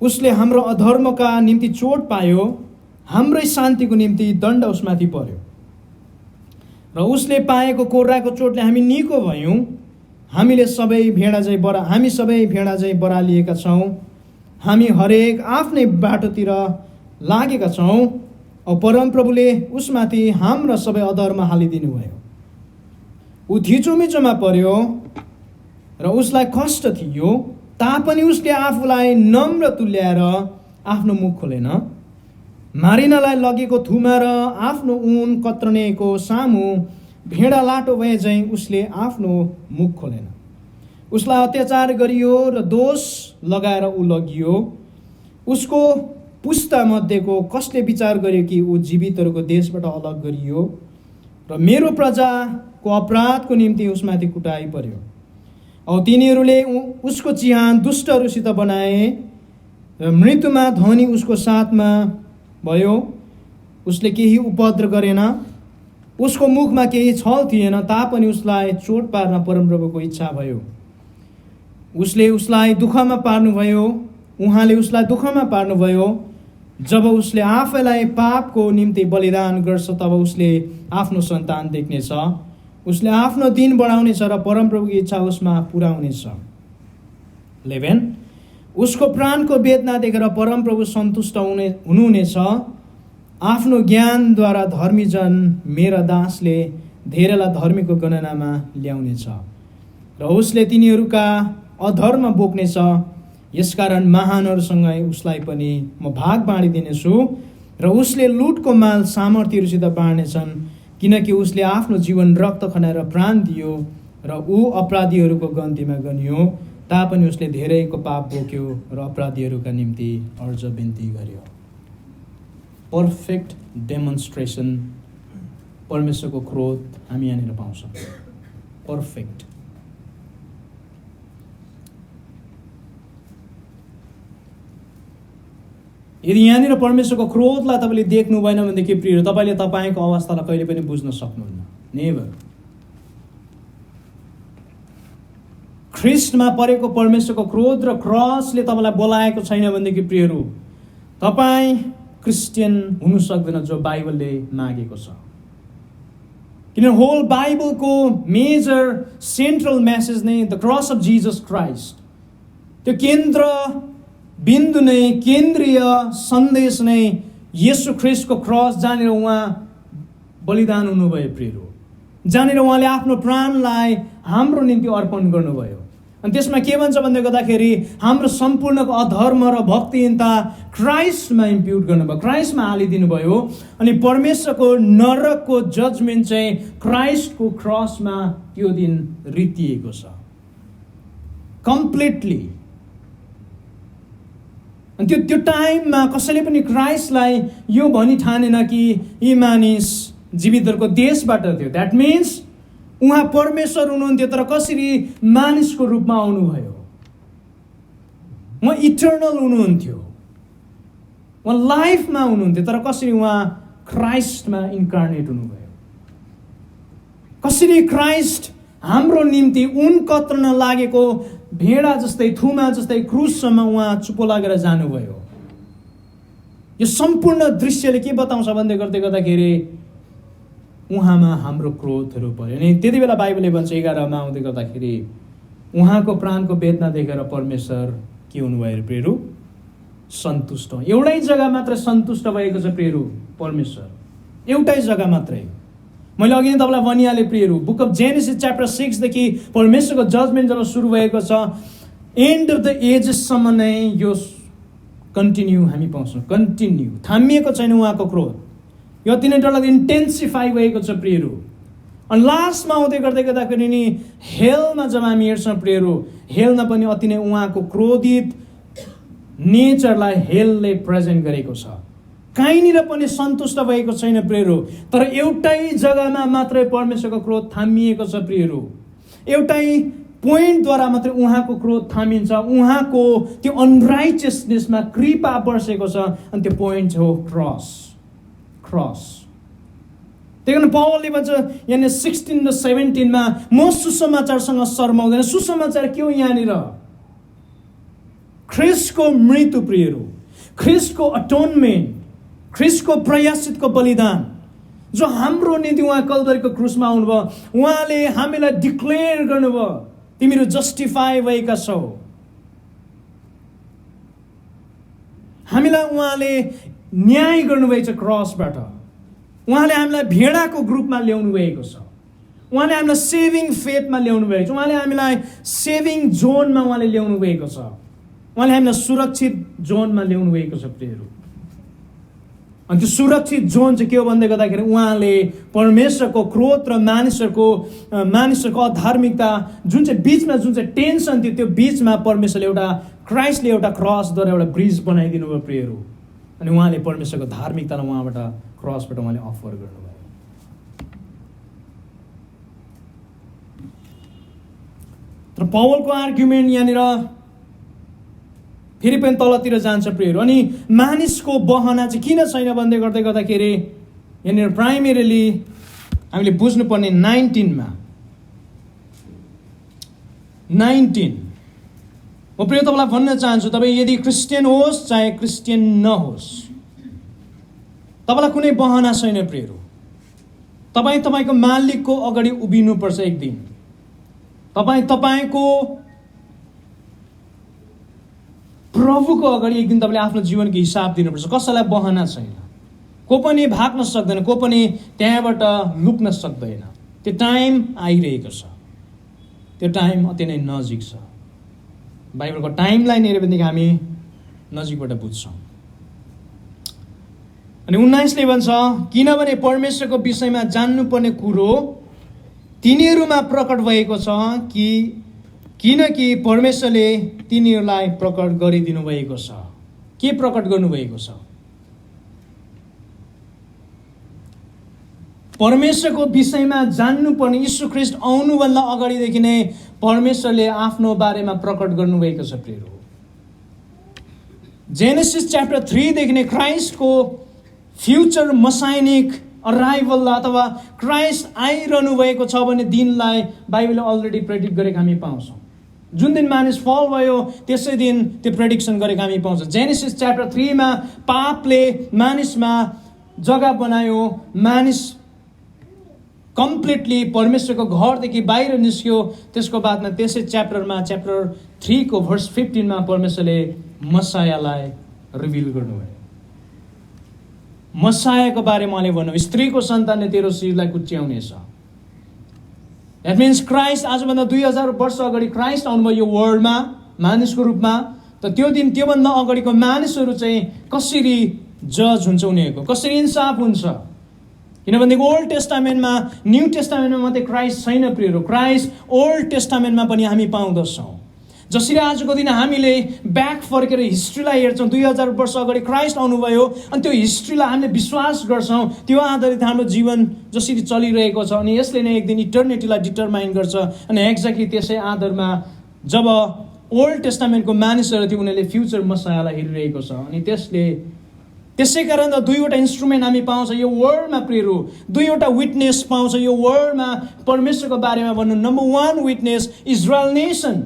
उसले हाम्रो अधर्मका निम्ति चोट पायो, हाम्रै शान्तिको निम्ति दण्ड उसमाथि पर्यो। र उसले पाएको कोर्राको चोटले हामी निको भयौँ। हामी सबै भेडा झैँ बरालिएका छौँ। हामी हरेक आफ्नै बाटोतिर लागेका छौँ। औ परमप्रभुले उसमाथि हाम्रा सबै अधर्म हालिदिनु भयो। ऊ थिचोमिचोमा पर्यो र उसलाई कष्ट थियो, तापनि उसले आफूलाई नम्र तुल्याएर आफ्नो मुख खोलेन। मारिनलाई लगेको थुमा र आफ्नो ऊन कत्रनेको सामु भेडा लाटो भए झैँ उसले आफ्नो मुख खोलेन। उसलाई अत्याचार गरियो र दोष लगाएर ऊ लगियो। उसको पुस्ता मध्येको कसले विचार गर्यो कि ऊ जीवितहरूको देशबाट अलग गरियो र मेरो प्रजाको अपराधको निम्ति उसमाथि कुटाइ पर्यो। औ तिनीहरूले उसको चिहान दुष्टहरूसित बनाए र मृत्युमा धनी उसको साथमा भयो। उसले केही उपद्र गरेन, उसको मुखमा केही छल थिएन, तापनि उसलाई चोट पार्न परमप्रभुको इच्छा भयो। उसले उसलाई दुःखमा पार्नुभयो, उहाँले उसलाई दुःखमा पार्नुभयो। जब उसले आफैलाई पापको निम्ति बलिदान गर्छ तब उसले आफ्नो सन्तान देख्नेछ। उसले आफ्नो दिन बढाउनेछ र परमप्रभुको इच्छा उसमा पुरा हुनेछ। 11 उसको प्राणको वेदना देखेर परमप्रभु सन्तुष्ट हुनुहुनेछ। आफ्नो ज्ञानद्वारा धर्मीजन मेरा दासले धेरैलाई धर्मीको गणनामा ल्याउनेछ र उसले तिनीहरूका अधर्म बोक्नेछ। यसकारण महानहरूसँगै उसलाई पनि म भाग बाँडिदिनेछु र उसले लुटको माल सामर्थ्यहरूसित बाँड्नेछन्, किनकि उसले आफ्नो जीवन रक्त खनाएर प्राण दियो र ऊ अपराधीहरूको गन्तीमा गनियो। तापनि उसले धेरैको पाप बोक्यो र अपराधीहरूका निम्ति अर्ज बिन्ती गर्यो। पर्फेक्ट डेमोन्स्ट्रेसन परमेश्वरको क्रोध हामी यहाँनिर पाउँछौँ। पर्फेक्ट। यदि यहाँनिर परमेश्वरको क्रोधलाई तपाईँले देख्नु भएन भनेदेखि प्रिय तपाईँले तपाईँको अवस्थालाई कहिले पनि बुझ्न सक्नुहुन्न। नेभर। ख्रिस्टमा परेको परमेश्वरको क्रोध र क्रसले तपाईँलाई बोलाएको छैन भनेदेखि प्रियहरू तपाईँ क्रिस्चियन हुनु सक्दैन जो बाइबलले मागेको छ। किन होल बाइबलको मेजर सेन्ट्रल मेसेज नै the cross of Jesus Christ. त्यो केन्द्र बिन्दु नै, केन्द्रीय सन्देश नै येशू ख्रिस्टको क्रस, जहाँनिर उहाँ बलिदान हुनुभयो प्रियहरू, जहाँनिर उहाँले आफ्नो प्राणलाई हाम्रो निम्ति अर्पण गर्नुभयो। अनि त्यसमा के भन्छ भन्दै गर्दाखेरि हाम्रो सम्पूर्णको अधर्म र भक्तिहीनता क्राइस्टमा इम्प्युट गर्नुभयो, क्राइस्टमा हालिदिनु भयो। अनि परमेश्वरको नरकको जजमेन्ट चाहिँ क्राइस्टको क्रसमा त्यो दिन रितिएको छ कम्प्लिटली। अनि त्यो टाइममा कसैले पनि क्राइस्टलाई यो भनी ठानेन कि यी मानिस जीवितहरूको देशबाट थियो। द्याट मिन्स उहाँ परमेश्वर हुनुहुन्थ्यो तर कसरी मानिसको रूपमा आउनुभयो। उहाँ इटर्नल हुनुहुन्थ्यो, उहाँ लाइफमा हुनुहुन्थ्यो तर कसरी उहाँ क्राइस्टमा इन्कार्नेट हुनुभयो। कसरी क्राइस्ट हाम्रो निम्ति उन कत्रन लागेको भेडा जस्तै, थुमा जस्तै क्रुससम्म उहाँ चुपो लागेर जानुभयो। यो सम्पूर्ण दृश्यले के बताउँछ भन्दै गर्दाखेरि उहाँमा हाम्रो क्रोधहरू पर्यो। अनि त्यति बेला बाइबलले भन्छ 11 आउँदै गर्दाखेरि उहाँको प्राणको वेदना देखेर परमेश्वर के हुनुभयो प्रियहरू? सन्तुष्ट। एउटै जग्गा मात्र सन्तुष्ट भएको छ प्रियहरू परमेश्वर, एउटै जग्गा मात्रै। मैले अघि नै तपाईँलाई भनिहालेँ प्रियहरू, बुक अफ जेनेसिस च्याप्टर 6 देखि परमेश्वरको जजमेन्ट जब सुरु भएको छ, एन्ड अफ द एजेससम्म नै यो कन्टिन्यू हामी पाउँछौँ। कन्टिन्यू, थामिएको छैन उहाँको क्रोध। यो अति नै डरलाग्दो इन्टेन्सिफाई भएको छ प्रियहरू। अनि लास्टमा आउँदै गर्दाखेरि नि हेलमा जब हामी हेर्छौँ प्रियहरू, हेलमा पनि अति नै उहाँको क्रोधित नेचरलाई हेलले प्रेजेन्ट गरेको छ। कहीँनिर पनि सन्तुष्ट भएको छैन प्रियहरू, तर एउटै जग्गामा मात्रै परमेश्वरको क्रोध थामिएको छ प्रियहरू। एउटै पोइन्टद्वारा मात्रै उहाँको क्रोध थामिन्छ। उहाँको त्यो अनराइचियसनेसमा कृपा बर्सेको छ अनि त्यो पोइन्ट हो क्रस। क्रस। त्यही कारण पावलले भन्छ यहाँनिर 16 र 17 म सुसमाचारसँग शर्माउँदैन। सुसमाचार के हो यहाँनिर? ख्रिस्टको मृत्यु प्रियहरू, ख्रिस्टको अटोनमेन्ट, ख्रिस्टको प्रयासितको बलिदान, जो हाम्रो निम्ति उहाँ कल्भरीको क्रुसमा आउनुभयो। उहाँले हामीलाई डिक्लेयर गर्नुभयो तिमीहरू जस्टिफाई भएका छौ। हामीलाई उहाँले न्याय गर्नुभएको छ क्रसबाट। उहाँले हामीलाई भेडाको ग्रुपमा ल्याउनु भएको छ। उहाँले हामीलाई सेभिङ फेथमा ल्याउनु भएको छ। उहाँले हामीलाई सेभिङ जोनमा उहाँले ल्याउनु भएको छ। उहाँले हामीलाई सुरक्षित जोनमा ल्याउनु भएको छ प्रियहरू। अनि त्यो सुरक्षित जोन चाहिँ के हो भन्दै गर्दाखेरि उहाँले परमेश्वरको क्रोध र मानिसहरूको अधार्मिकता जुन चाहिँ बिचमा जुन चाहिँ टेन्सन थियो, त्यो बिचमा परमेश्वरले क्राइस्टले एउटा क्रसद्वारा एउटा ब्रिज बनाइदिनु भयो प्रियहरू। अनि उहाँले परमेश्वरको धार्मिकतालाई उहाँबाट क्रसबाट उहाँले अफर गर्नुभयो। तर पावलको आर्ग्युमेन्ट यहाँनिर फेरि पनि तलतिर जान्छ प्रियहरू। अनि मानिसको बहना चाहिँ किन छैन भन्दै गर्दाखेरि यहाँनिर प्राइमेरीली हामीले बुझ्नुपर्ने 19 म प्रिय तपाईँलाई भन्न चाहन्छु, तपाईँ यदि क्रिस्चियन होस् चाहे क्रिस्चियन नहोस्, तपाईँलाई कुनै बहना छैन प्रियहरू। तपाईँ तपाईँको मालिकको अगाडि उभिनुपर्छ एक दिन। तपाईँ तपाईँको प्रभुको अगाडि एक दिन तपाईँले आफ्नो जीवनको हिसाब दिनुपर्छ। कसैलाई बहाना छैन, को पनि भाग्न सक्दैन, को पनि त्यहाँबाट लुक्न सक्दैन। त्यो टाइम आइरहेको छ, त्यो टाइम अति नै नजिक छ। बाइबलको टाइमलाइन हेऱ्यो भनेदेखि हामी नजिकबाट बुझ्छौँ। अनि 19ले भन्छ, किनभने परमेश्वरको विषयमा जान्नुपर्ने कुरो तिनीहरूमा प्रकट भएको छ किनकि परमेश्वरले तिनीहरूलाई प्रकट गरिदिनु भएको छ। के प्रकट गर्नुभएको छ? परमेश्वरको विषयमा जान्नुपर्ने यीशु ख्रीष्ट आउनुभन्दा अगाडिदेखि नै परमेश्वरले आफ्नो बारेमा प्रकट गर्नुभएको छ। प्रियहरू, जेनेसिस च्याप्टर 3 देखि नै क्राइस्टको फ्युचर मसाइनिक अराइभल अथवा क्राइस्ट आइरहनु भएको छ भन्ने दिनलाई बाइबलले अलरेडी प्रेडिक्ट गरेको हामी पाउँछौँ। जुन दिन मानिस फल भयो त्यसै दिन त्यो प्रेडिक्सन गरेको हामी पाउँछौँ। जेनेसिस च्याप्टर 3 मा पापले मानिसमा जग्गा बनायो, मानिस कम्प्लिटली परमेश्वरको घरदेखि बाहिर निस्क्यो। त्यसको बादमा त्यसै च्याप्टर 3 को भर्स 15 मा परमेश्वरले मसायालाई रिभिल गर्नुभयो। मसायाको बारेमा उहाँले भन्नु, स्त्रीको सन्तानले तेरो शिरलाई कुच्याउनेछ। द्याट मिन्स क्राइस्ट आजभन्दा 2000 वर्ष अगाडि क्राइस्ट आउनुभयो यो वर्ल्डमा मानिसको रूपमा। त त्यो दिन त्योभन्दा अगाडिको मानिसहरू चाहिँ कसरी जज हुन्छ, उनीहरूको कसरी इन्साफ हुन्छ? किनभनेदेखि ओल्ड टेस्टामेन्टमा, न्यू टेस्टामेन्टमा मात्रै क्राइस्ट छैन प्रियहरू, क्राइस्ट ओल्ड टेस्टामेन्टमा पनि हामी पाउँदछौँ। जसरी आजको दिन हामीले ब्याक फर्केर हिस्ट्रीलाई हेर्छौँ, 2000 वर्ष अगाडि क्राइस्ट आउनुभयो अनि त्यो हिस्ट्रीलाई हामीले विश्वास गर्छौँ, त्यो आधारित हाम्रो जीवन जसरी चलिरहेको छ अनि यसले नै एक दिन इटर्निटीलाई डिटरमाइन गर्छ। अनि एक्ज्याक्टली त्यसै आधारमा जब ओल्ड टेस्टामेन्टको मानिसहरू थियो उनीहरूले फ्युचर मसायालाई हेरिरहेको छ। अनि त्यसै कारण त दुईवटा इन्स्ट्रुमेन्ट हामी पाउँछ यो वर्ल्डमा प्रियहरू, दुईवटा विटनेस पाउँछ यो वर्ल्डमा परमेश्वरको बारेमा भन्नु। Number 1 witness Israel nation,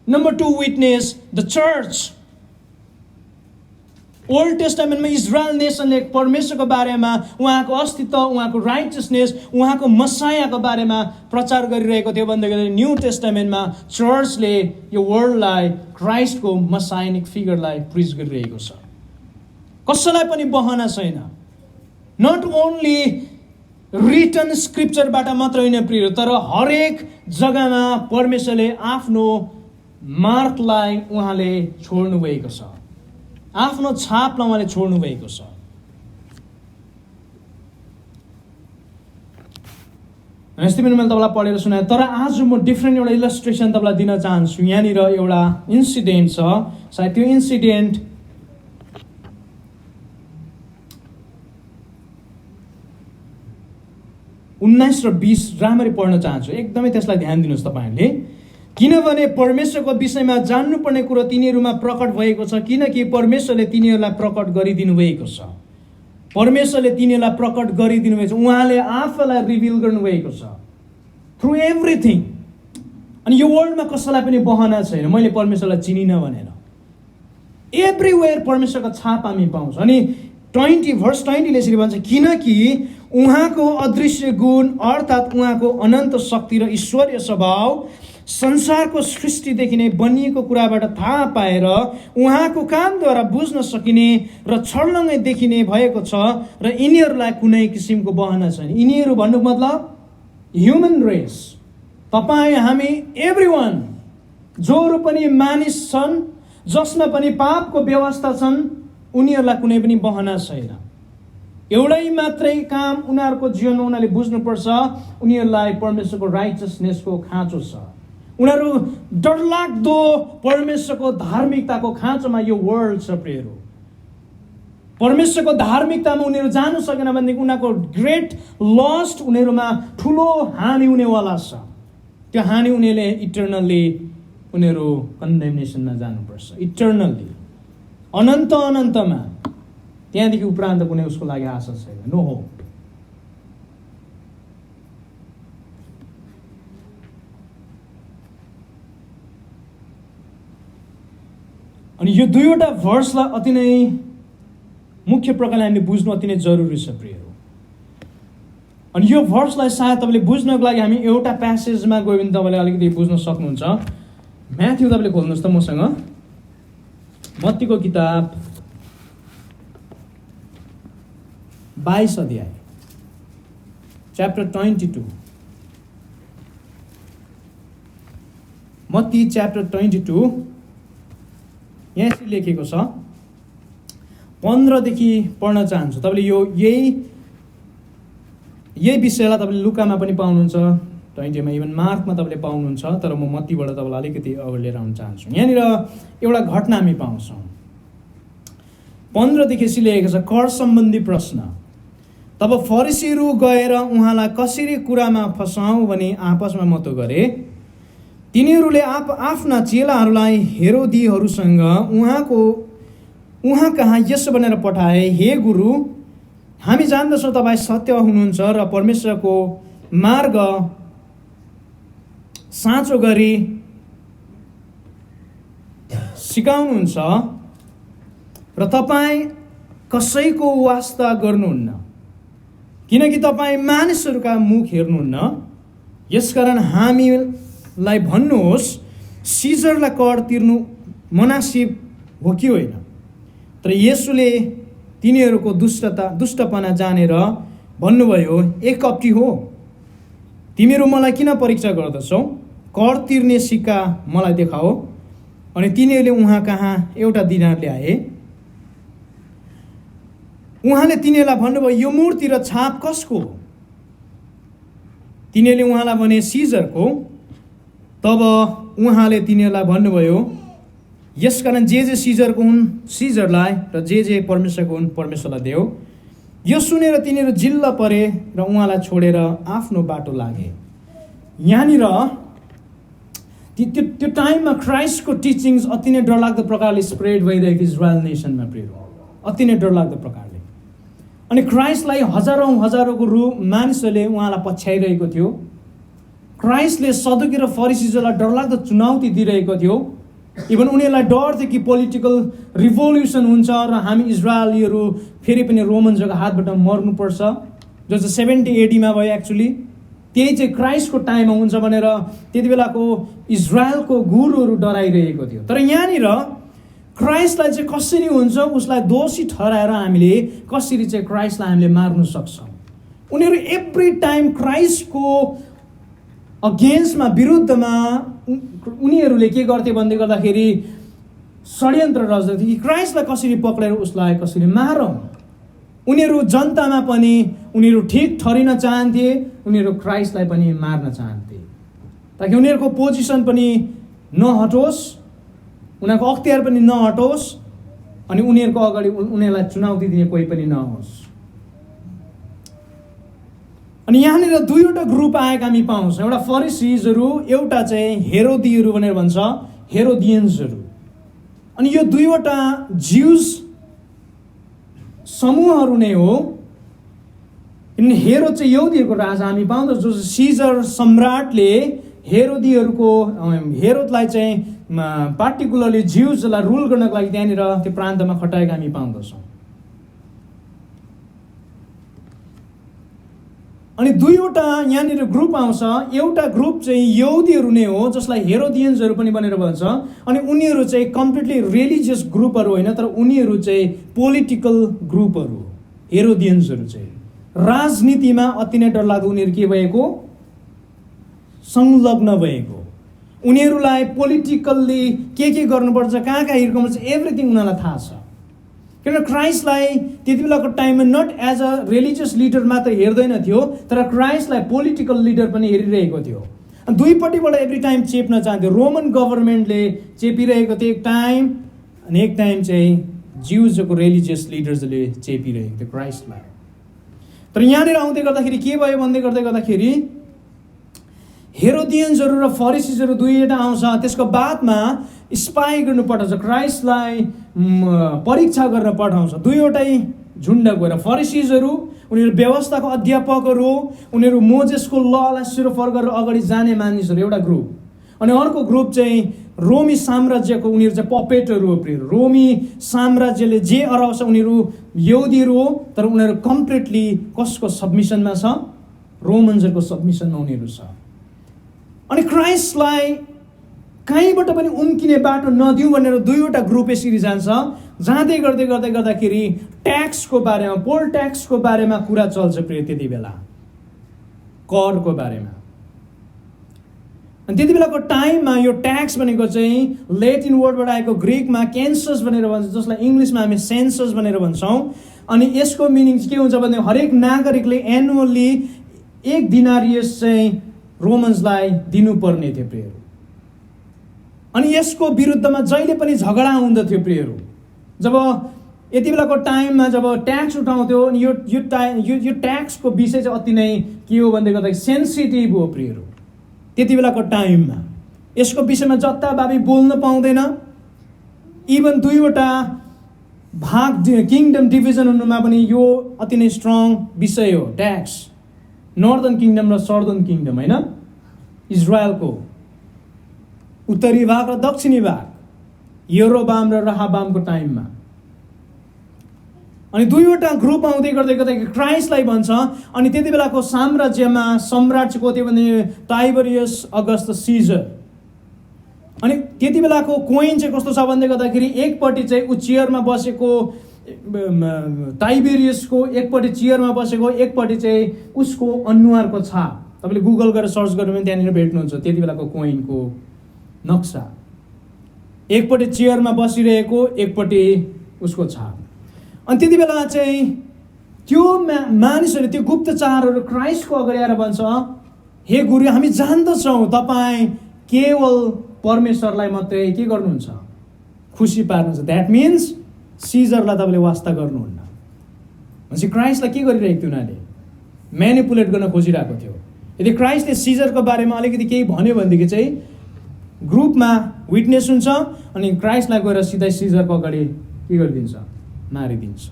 number 2 witness the church. Old टेस्टामेन्टमा इजरायल नेसनले परमेश्वरको बारेमा, उहाँको अस्तित्व, उहाँको राइटियसनेस, उहाँको मसायाको बारेमा प्रचार गरिरहेको थियो भन्दाखेरि न्यू टेस्टामेन्टमा चर्चले यो वर्ल्डलाई क्राइस्टको मसायनिक फिगरलाई प्रिच गरिरहेको छ। कसैलाई पनि बहाना छैन। नट ओन्ली रिटन स्क्रिप्चरबाट मात्र होइन प्रिय, तर हरेक जग्गामा परमेश्वरले आफ्नो मार्कलाई उहाँले छोड्नु भएको छ, आफ्नो छापलाई उहाँले छोड्नु भएको छ। यस्तै पनि मैले तपाईँलाई पढेर सुनाएँ, तर आज म डिफ्रेन्ट एउटा इलस्ट्रेसन तपाईँलाई दिन चाहन्छु। यहाँनिर एउटा इन्सिडेन्ट छ, सायद त्यो इन्सिडेन्ट उन्नाइस र 20 राम्ररी पढ्न चाहन्छु। एकदमै त्यसलाई ध्यान दिनुहोस् तपाईँहरूले। किनभने परमेश्वरको विषयमा जान्नुपर्ने कुरो तिनीहरूमा प्रकट भएको छ किनकि परमेश्वरले तिनीहरूलाई प्रकट गरिदिनु भएको छ। परमेश्वरले तिनीहरूलाई प्रकट गरिदिनु भएको छ, उहाँले आफैलाई रिभिल गर्नुभएको छ थ्रु एभ्रिथिङ। अनि यो वर्ल्डमा कसैलाई पनि बहाना छैन मैले परमेश्वरलाई चिनिनँ भनेर। एभ्रिवेयर परमेश्वरको छाप हामी पाउँछ। अनि 20 भर्स 20 ले यसरी भन्छ, किनकि उहाँको अदृश्य गुण अर्थात् उहाँको अनन्त शक्ति र ईश्वरीय स्वभाव संसारको सृष्टिदेखि नै बनिएको कुराबाट थाहा पाएर उहाँको कामद्वारा बुझ्न सकिने र छर्लङ्गै देखिने भएको छ र यिनीहरूलाई कुनै किसिमको बहाना छैन। यिनीहरू भन्नु मतलब ह्युमन रेस, तपाईँ हामी एभ्रिवान, जोहरू पनि मानिस छन्, जसमा पनि पापको व्यवस्था छन्, उनीहरूलाई कुनै पनि बहाना छैन। एउटै मात्रै काम उनीहरूको जीवनमा उनीहरूले बुझ्नुपर्छ, उनीहरूलाई परमेश्वरको राइटियसनेसको खाँचो छ। उनीहरू डरलाग्दो परमेश्वरको धार्मिकताको खाँचोमा यो वर्ल्ड छ प्रियहरू। परमेश्वरको धार्मिकतामा उनीहरू जानु सकेन भनेदेखि उनीहरूको ग्रेट लस्ट, उनीहरूमा ठुलो हानि हुनेवाला छ। त्यो हानि उनीहरूले इटर्नल्ली उनीहरू कन्डेमनेसनमा जानुपर्छ, इटर्नल्ली, अनन्तमा। त्यहाँदेखि उपरान्त कुनै उसको लागि आशा छैन, नो होप। अनि यो दुईवटा भर्सलाई अति नै मुख्य प्रकारले हामीले बुझ्नु अति नै जरुरी छ प्रियहरू। अनि यो भर्सलाई सायद तपाईँले बुझ्नको लागि हामी एउटा प्यासेजमा गयो भने तपाईँले अलिकति बुझ्न सक्नुहुन्छ। म्याथ्यू तपाईँले खोल्नुहोस् त मसँग, मत्तीको किताब 22 अध्याय, च्याप्टर 22। मत्ती च्याप्टर 22, यहाँ यसरी लेखेको छ, 15 देखि पढ्न चाहन्छु। तपाईँले यही विषयलाई तपाईँले लुकामा पनि पाउनुहुन्छ, 20 मा, इभन मार्कमा तपाईँले पाउनुहुन्छ, तर म मत्तीबाट तपाईँलाई अलिकति अगाडि लिएर आउन चाहन्छु। यहाँनिर एउटा घटना हामी पाउँछौँ। 15 देखि यसरी लेखेको छ, कर सम्बन्धी प्रश्न। तब फरिसीहरू गएर उहाँलाई कसरी कुरामा फसाउँ भनी आपसमा मतो गरे। तिनीहरूले आफ्ना चेलाहरूलाई हेरोदीहरूसँग उहाँ कहाँ यसो भनेर पठाए, हे गुरु, हामी जान्दछौँ तपाईँ सत्य हुनुहुन्छ र परमेश्वरको मार्ग साँचो गरी सिकाउनुहुन्छ र तपाईँ कसैको वास्ता गर्नुहुन्न, किनकि तपाईँ मानिसहरूका मुख हेर्नुहुन्न। यसकारण हामीलाई भन्नुहोस्, सिजरलाई कर तिर्नु मनासिब हो कि होइन? तर येशूले तिनीहरूको दुष्टपना जानेर भन्नुभयो, एक कपटी हो, तिमीहरू मलाई किन परीक्षा गर्दछौ? कर तिर्ने सिक्का मलाई देखाओ। अनि तिनीहरूले उहाँ कहाँ एउटा दिनार ल्याए। उहाँले तिनीहरूलाई भन्नुभयो, यो मूर्ति र छाप कसको हो? तिनीहरूले उहाँलाई भने, सिजरको। तब उहाँले तिनीहरूलाई भन्नुभयो, यसकारण जे सिजरको हुन् सिजरलाई र जे परमेश्वरको हुन् परमेश्वरलाई देऊ। यो सुनेर तिनीहरू जिल्ल परे र उहाँलाई छोडेर आफ्नो बाटो लागे। यहाँनिर त्यो टाइममा क्राइस्टको टिचिङ्स अति नै डरलाग्दो प्रकारले स्प्रेड भइरहेको इजरायल नेसनमा, अति नै डरलाग्दो प्रकारले। अनि क्राइस्टलाई हजारौँको मानिसहरूले उहाँलाई पछ्याइरहेको थियो। क्राइस्टले सदुकी र फरिसीहरूलाई डरलाग्दो चुनौती दिइरहेको थियो। इभन उनीहरूलाई डर थियो कि पोलिटिकल रिभोल्युसन हुन्छ र हामी इजरायलीहरू फेरि पनि रोमन्सहरूको हातबाट मर्नुपर्छ, जो चाहिँ 70 AD मा भयो। एक्चुअली त्यही चाहिँ क्राइस्टको टाइममा हुन्छ भनेर त्यति बेलाको इजरायलको गुरुहरू डराइरहेको थियो। तर यहाँनिर क्राइस्टलाई चाहिँ कसरी हुन्छ उसलाई दोषी ठहराएर हामीले कसरी चाहिँ क्राइस्टलाई हामीले मार्न सक्छौँ। उनीहरू एभ्री टाइम क्राइस्टको अगेन्स्टमा, विरुद्धमा उनीहरूले के गर्थे भन्दै गर्दाखेरि षड्यन्त्र रच्दथे कि क्राइस्टलाई कसरी पक्रेर उसलाई कसरी मारौँ। उनीहरू जनतामा पनि उनीहरू ठिक ठहरिन चाहन्थे, उनीहरू क्राइस्टलाई पनि मार्न चाहन्थे, ताकि उनीहरूको पोजिसन पनि नहटोस्, उनीहरूको अख्तियार पनि नहटोस्, अनि उनीहरूको अगाडि उनीहरूलाई चुनौती दिने कोही पनि नहोस्। अनि यहाँनिर दुईवटा ग्रुप आएका हामी पाउँछौँ, एउटा फरिसीजहरू, एउटा चाहिँ हेरोदीहरू भनेर भन्छ, हेरोदियन्सहरू। अनि यो दुईवटा ज्युज समूहहरू नै हो। किनभने हेरोद चाहिँ यहुदीहरूको राजा हामी पाउँछौँ, जो सिजर सम्राटले हेरोदलाई चाहिँ पार्टिकुलरली ज्युजलाई रुल गर्नको लागि त्यहाँनिर त्यो प्रान्तमा खटाएका हामी पाउँदछौँ। अनि दुईवटा यहाँनिर ग्रुप आउँछ। एउटा ग्रुप चाहिँ यहुदीहरू नै हो, जसलाई हेरोदियन्सहरू पनि भनेर भन्छ। अनि उनीहरू चाहिँ कम्प्लिटली रिलिजियस ग्रुपहरू होइन, तर उनीहरू चाहिँ पोलिटिकल ग्रुपहरू हो। हेरोदियन्सहरू चाहिँ राजनीतिमा अति नै डरलाग्दो उनीहरू के भएको, संलग्न भएको। उनीहरूलाई पोलिटिकल्ली के गर्नुपर्छ, कहाँ हिर्काउनुपर्छ, एभ्रिथिङ उनीहरूलाई थाहा छ। किनभने क्राइस्टलाई त्यति बेलाको टाइममा not as a religious leader मात्र हेर्दैन थियो, तर क्राइस्टलाई पोलिटिकल लिडर पनि हेरिरहेको थियो। दुईपट्टिबाट एभ्री टाइम चेप्न चाहन्थ्यो। रोमन गभर्मेन्टले चेपिरहेको थियो एक टाइम, अनि एक टाइम चाहिँ ज्युजको रिलिजियस लिडर्सले चेपिरहेको थियो क्राइस्टलाई। तर यहाँनिर आउँदै गर्दाखेरि के भयो भन्दै गर्दाखेरि हेरोदियन्सहरू र फरिसीजहरू दुईवटा आउँछ। त्यसको बादमा स्पाई गर्नु पठाउँछ, क्राइस्टलाई परीक्षा गर्न पठाउँछ। दुईवटै झुन्ड गएर फरिसीजहरू, उनीहरू व्यवस्थाको अध्यापकहरू हो, उनीहरू मोजेसको ललाई सिरोफर गरेर अगाडि जाने मानिसहरू एउटा ग्रुप। अनि अर्को ग्रुप चाहिँ रोमी साम्राज्यको, उनीहरू चाहिँ पपेटहरू हो। रोमी साम्राज्यले जे अराउँछ उनीहरू यहुदीहरू हो, तर उनीहरू कम्प्लिटली कसको सबमिसनमा छ, रोमन्सहरूको सबमिसनमा उनीहरू छ। अनि क्राइस्टलाई कहीँबाट पनि उम्किने बाटो नदिउँ भनेर दुईवटा ग्रुप यसरी जान्छ। जाँदै गर्दाखेरि ट्याक्सको बारेमा, पोल ट्याक्सको बारेमा कुरा चल्छ प्रिय, त्यति बेला करको बारेमा। अनि त्यति बेलाको टाइममा यो ट्याक्स भनेको चाहिँ लेटिन वर्डबाट आएको, ग्रिकमा केन्सस भनेर भन्छ, जसलाई इङ्ग्लिसमा हामी सेन्सस भनेर भन्छौँ। अनि यसको मिनिङ के हुन्छ भने हरेक नागरिकले एनुअली 1 दिनारियस चाहिँ रोमन्सलाई दिनुपर्ने थियो प्रियहरू। अनि यसको विरुद्धमा जहिले पनि झगडा हुँदथ्यो प्रियहरू। जब यति बेलाको टाइममा जब ट्याक्स उठाउँथ्यो, अनि यो ट्याक्सको विषय चाहिँ अति नै के हो भन्दै गर्दाखेरि सेन्सिटिभ हो प्रियहरू। त्यति बेलाको टाइममा यसको विषयमा जताभावी बोल्न पाउँदैन। इभन दुईवटा भाग, किङडम डिभिजन हुनुमा पनि यो अति नै स्ट्रङ विषय हो ट्याक्स। नर्दर्न किङडम र साउदर्न किङडम, होइन, इजरायलको उत्तरी भाग र दक्षिणी भाग, यरोबाम र रहाबामको टाइममा। अनि दुईवटा ग्रुप आउँदै गर्दाखेरि क्राइस्टलाई भन्छ। अनि त्यति बेलाको साम्राज्यमा सम्राट चाहिँ को थियो भने टाइबरियस अगस्ट सिजर। अनि त्यति बेलाको कोइन चाहिँ कस्तो छ भन्दै गर्दाखेरि एकपट्टि चाहिँ ऊ चेयरमा बसेको टाइबेरियसको, एकपट्टि चेयरमा बसेको, एकपट्टि चाहिँ उसको अनुहारको छाप। तपाईँले गुगल गरेर सर्च गर्नु भने त्यहाँनिर भेट्नुहुन्छ त्यति बेलाको कोइनको नक्सा। एकपट्टि चेयरमा बसिरहेको, एकपट्टि उसको छाप। अनि त्यति बेला चाहिँ त्यो मानिसहरू, त्यो गुप्तचारहरू क्राइस्टको अगाडि आएर भन्छ, हे गुरु, हामी जान्दछौँ तपाईँ केवल परमेश्वरलाई मात्रै के गर्नुहुन्छ, खुसी पार्नुहुन्छ। द्याट मिन्स सिजरलाई तपाईँले वास्ता गर्नुहुन्न। भनेपछि क्राइस्टलाई के गरिरहेको थियो उनीहरूले, म्यानिपुलेट गर्न खोजिरहेको थियो। यदि क्राइस्टले सिजरको बारेमा अलिकति केही भन्यो भनेदेखि चाहिँ ग्रुपमा विटनेस हुन्छ, अनि क्राइस्टलाई गएर सिधै सिजरको अगाडि के गरिदिन्छ, मारिदिन्छ।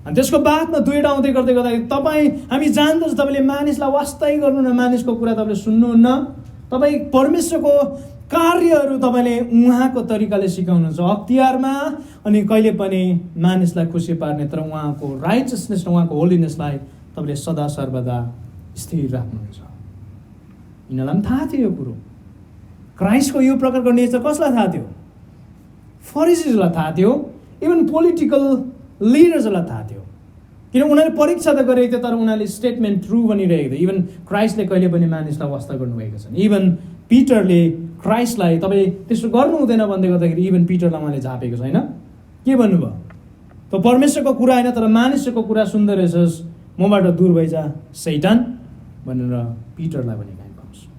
अनि त्यसको बादमा दुईवटा आउँदै गर्दाखेरि तपाईँ, हामी जान्दछौँ तपाईँले मानिसलाई वास्तै गर्नुहुन्न, मानिसको कुरा तपाईँले सुन्नुहुन्न, तपाईँ परमेश्वरको कार्यहरू तपाईँले उहाँको तरिकाले सिकाउनुहुन्छ अख्तियारमा, अनि कहिले पनि मानिसलाई खुसी पार्ने, तर उहाँको राइचसनेस र उहाँको होलिनेसलाई तपाईँले सदा सर्वदा स्थिर राख्नुहुन्छ। यिनीहरूलाई पनि थाहा थियो यो कुरो। क्राइस्टको यो प्रकारको नेचर कसलाई थाहा थियो? फरिसीहरूलाई थाहा थियो, इभन पोलिटिकल लिडर्सहरूलाई थाहा थियो। किन उनीहरूले परीक्षा त गरेको थियो, तर उनीहरूले स्टेटमेन्ट ट्रु बनिरहेको थियो। इभन क्राइस्टले कहिले पनि मानिसलाई वास्ता गर्नुभएको छैन। इभन पिटरले क्राइस्टलाई तपाईँ त्यसो गर्नु हुँदैन भन्दै गर्दाखेरि इभन पिटरलाई उहाँले झापेको छैन। के भन्नुभयो? त परमेश्वरको कुरा होइन, तर मानिसको कुरा सुन्दो रहेछस्, मबाट दूर भइजा सैतान भनेर पिटरलाई भनेको हामी पाउँछौँ।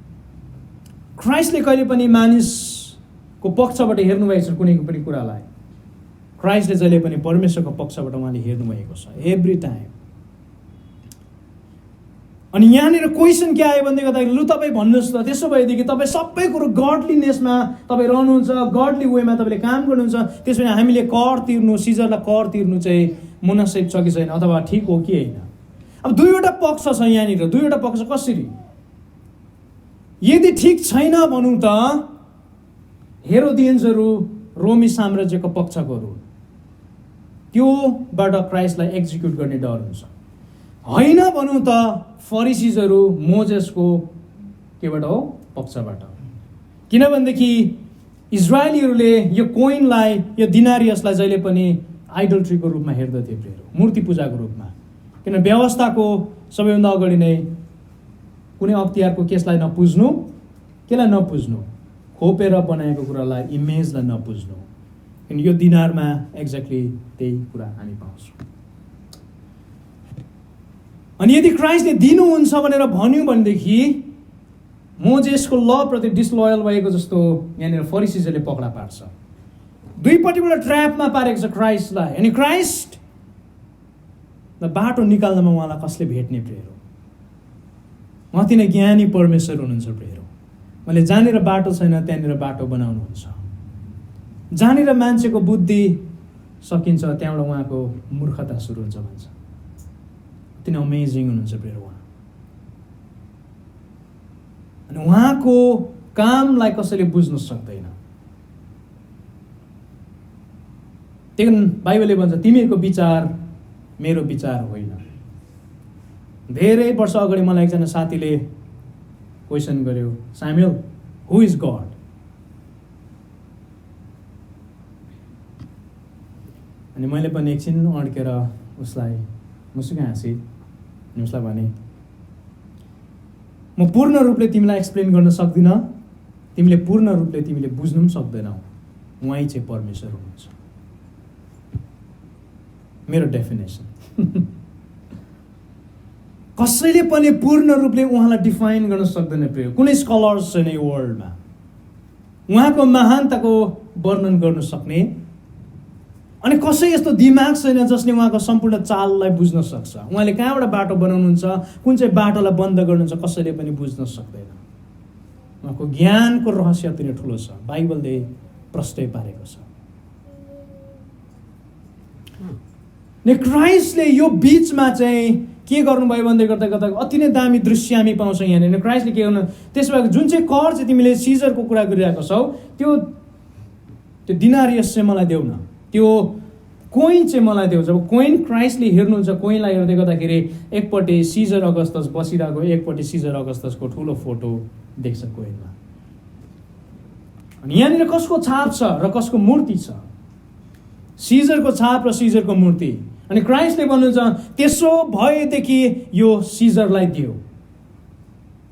क्राइस्टले कहिले पनि मानिसको पक्षबाट हेर्नुभएको छ कुनै पनि कुरालाई। क्राइस्टले जहिले पनि परमेश्वरको पक्षबाट उहाँले हेर्नुभएको छ एभ्री टाइम। अनि यहाँनिर क्वेसन के आयो भन्दै गर्दाखेरि लु तपाईँ भन्नुहोस् त, त्यसो भएदेखि तपाईँ सबै कुरो गडलीनेसमा तपाईँ रहनुहुन्छ, गडली वेमा तपाईँले काम गर्नुहुन्छ, त्यसो भने हामीले कर तिर्नु, सिजरलाई कर तिर्नु चाहिँ मुनासिब छ कि छैन, अथवा ठिक हो कि होइन? अब दुईवटा पक्ष छ यहाँनिर। दुईवटा पक्ष कसरी? यदि ठिक छैन भनौँ त हेरोदियन्सहरू रोमी साम्राज्यको पक्षकोहरू, त्योबाट क्राइस्टलाई एक्जिक्युट गर्ने डर हुन्छ। होइन भनौँ त फरिसीजहरू मोजेसको केबाट हो? पक्षबाट। किनभनेदेखि इजरायलीहरूले यो कोइनलाई, यो दिनारियसलाई जहिले पनि आइडल्ट्रीको रूपमा हेर्दथे, मूर्ति पूजाको रूपमा। किन व्यवस्थाको सबैभन्दा अगाडि नै कुनै अख्तियारको केसलाई नपुज्नु, केलाई नपुज्नु, खोपेर बनाएको कुरालाई, इमेजलाई नपुज्नु। किन यो दिनारमा एक्ज्याक्टली त्यही कुरा हामी पाउँछौँ। अनि यदि क्राइस्टले दिनुहुन्छ भनेर भन्यो भनेदेखि मोजेसको ल प्रति डिसलोयल भएको जस्तो यहाँनिर फरिसीजहरूले पक्रा पार्छ। दुईपट्टिबाट ट्र्यापमा पारेको छ क्राइस्टलाई। अनि क्राइस्ट बाटो निकाल्नमा उहाँलाई कसले भेट्ने प्रियहरू? अति नै ज्ञानी परमेश्वर हुनुहुन्छ प्रियहरू। उहाँले जहाँनिर बाटो छैन त्यहाँनिर बाटो बनाउनुहुन्छ। जहाँनिर मान्छेको बुद्धि सकिन्छ त्यहाँबाट उहाँको मूर्खता सुरु हुन्छ भन्छ। अति नै अमेजिङ हुनुहुन्छ प्रियहरू उहाँ। अनि उहाँको कामलाई कसैले बुझ्न सक्दैन। त्यही कारण बाइबलले भन्छ तिमीहरूको विचार मेरो विचार होइन। धेरै वर्ष अगाडि मलाई एकजना साथीले क्वेसन गर्यो, साम्युएल, हु इज गड? अनि मैले पनि एकछिन अड्केर उसलाई मुसुकै हाँसेँ अनि उसलाई भने, म पूर्ण रूपले तिमीलाई एक्सप्लेन गर्न सक्दिनँ, तिमीले पूर्ण रूपले तिमीले बुझ्नु पनि सक्दैनौ, उहाँ चाहिँ परमेश्वर हुनुहुन्छ। मेरो डेफिनेसन। कसैले पनि पूर्ण रूपले उहाँलाई डिफाइन गर्न सक्दैन प्रिय। कुनै स्कलर्स छैन यो वर्ल्डमा उहाँको महानताको वर्णन गर्न सक्ने, अनि कसै यस्तो दिमाग छैन जसले उहाँको सम्पूर्ण चाललाई बुझ्न सक्छ। उहाँले कहाँबाट बाटो बनाउनुहुन्छ, कुन चाहिँ बाटोलाई बन्द गर्नुहुन्छ, कसैले पनि बुझ्न सक्दैन। उहाँको ज्ञानको रहस्य अति नै ठुलो छ, बाइबलले प्रष्टै पारेको छ। ने क्राइस्टले यो बीचमा चाहिँ के गर्नुभयो भन्दै गर्दा गर्दा अति नै दामी दृश्य हामी पाउँछौँ यहाँनिर। क्राइस्टले के गर्नु, त्यसो भए जुन चाहिँ कर चाहिँ तिमीले सिजरको कुरा गरिरहेको छौ, त्यो दिनारियस चाहिँ मलाई देऊ न, त्यो कोइन चाहिँ मलाई देऊ। जब कोइन क्राइस्टले हेर्नुहुन्छ, कोइनलाई हेर्दै गर्दाखेरि एकपट्टि सिजर अगस्तस बसिरहेको, एकपट्टि सिजर अगस्तसको ठुलो फोटो देख्छ कोइनमा। अनि यहाँनिर कसको छाप छ र कसको मूर्ति छ? सिजरको छाप र सिजरको मूर्ति। अनि क्राइस्टले भन्नुहुन्छ त्यसो भएदेखि यो सिजरलाई दियो।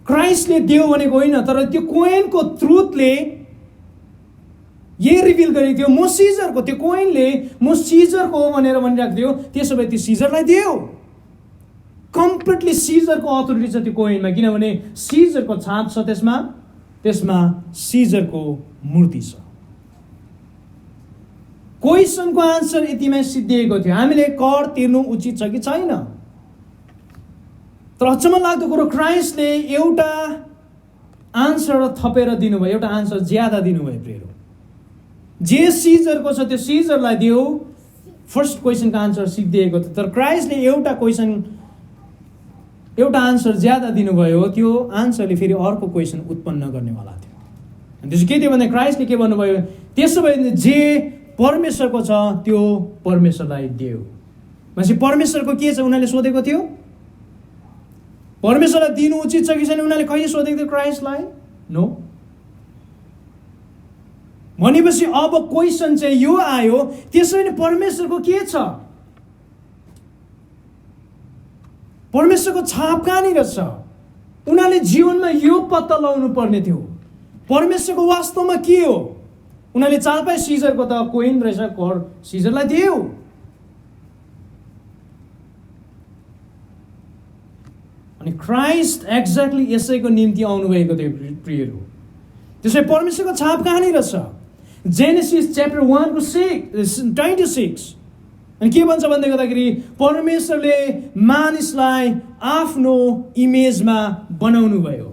क्राइस्टले दियो भनेको होइन, तर त्यो कोइनको ट्रुथले यही रिभिल गरेको थियो, म सिजरको, त्यो कोइनले म सिजरको हो भनेर भनिरहेको थियो। त्यसो भए त्यो सिजरलाई दियो। कम्प्लिटली सिजरको अथोरिटी छ त्यो कोइनमा, किनभने सिजरको छाप छ त्यसमा सिजरको मूर्ति छ। क्वेसनको आन्सर यतिमै सिद्धिएको थियो, हामीले कर तिर्नु उचित छ कि छैन। तर अचम्म लाग्दो कुरो, क्राइस्टले एउटा आन्सर थपेर दिनुभयो, एउटा आन्सर ज्यादा दिनुभयो प्रियहरू। जे सिजरको छ त्यो सिजरलाई दियो। फर्स्ट क्वेसनको आन्सर सिद्धिएको थियो, तर क्राइस्टले एउटा आन्सर ज्यादा दिनुभयो। त्यो आन्सरले फेरि अर्को क्वेसन उत्पन्न गर्नेवाला थियो। अनि त्यसो के थियो भने क्राइस्टले के भन्नुभयो, त्यसो भए जे परमेश्वरको छ त्यो परमेश्वरलाई दियो। भनेपछि परमेश्वरको के छ उनीहरूले सोधेको थियो, परमेश्वरलाई दिनु उचित छ कि छैन उनीहरूले कहिले सोधेको थियो क्राइस्टलाई? नो। भनेपछि अब क्वेसन चाहिँ यो आयो, त्यसो भने परमेश्वरको के छ? परमेश्वरको छाप कहाँनिर छ? उनीहरूले जीवनमा यो पत्ता लगाउनु पर्ने थियो, परमेश्वरको वास्तवमा के हो। उनीहरूले चाल पाए सिजरको त कोइन रहेछ, कर सिजरलाई दियो। अनि क्राइस्ट एक्ज्याक्टली यसैको निम्ति आउनुभएको थियो प्रियहरू। त्यसै परमेश्वरको छाप कहाँनिर छ? Genesis chapter 1:26। अनि के भन्छ भन्दै गर्दाखेरि परमेश्वरले मानिसलाई आफ्नो इमेजमा बनाउनु भयो।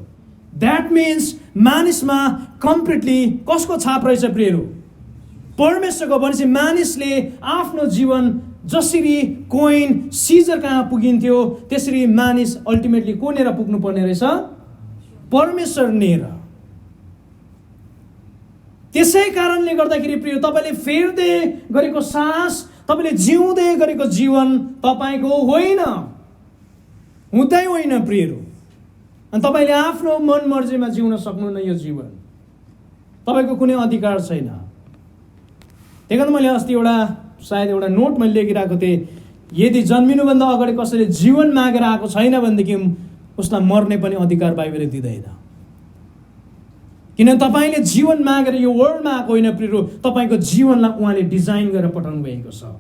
द्याट मिन्स मानिसमा कम्प्लिटली कसको छाप रहेछ प्रियहरू? परमेश्वरको। भनेपछि मानिसले आफ्नो जीवन जसरी कोइन सिजर कहाँ पुगिन्थ्यो, त्यसरी मानिस अल्टिमेटली कोनेर पुग्नु पर्ने रहेछ? परमेश्वर नेर। त्यसै कारणले गर्दाखेरि प्रिय, तपाईँले फेर्दै गरेको सास, तपाईँले जिउँदै गरेको जीवन तपाईँको होइन, हुँदै होइन प्रियहरू। अनि तपाईँले आफ्नो मन मर्जीमा जिउन सक्नुहुन्न यो जीवन, तपाईँको कुनै अधिकार छैन। त्यही कारण मैले अस्ति सायद एउटा नोट मैले लेखिरहेको थिएँ, यदि जन्मिनुभन्दा अगाडि कसैले जीवन मागेर आएको छैन भनेदेखि उसलाई मर्ने पनि अधिकार बाइबलले दिँदैन। किन तपाईँले जीवन मागेर यो वर्ल्डमा आएको होइन प्रियहरू, तपाईँको जीवनलाई उहाँले डिजाइन गरेर पठाउनु भएको छ।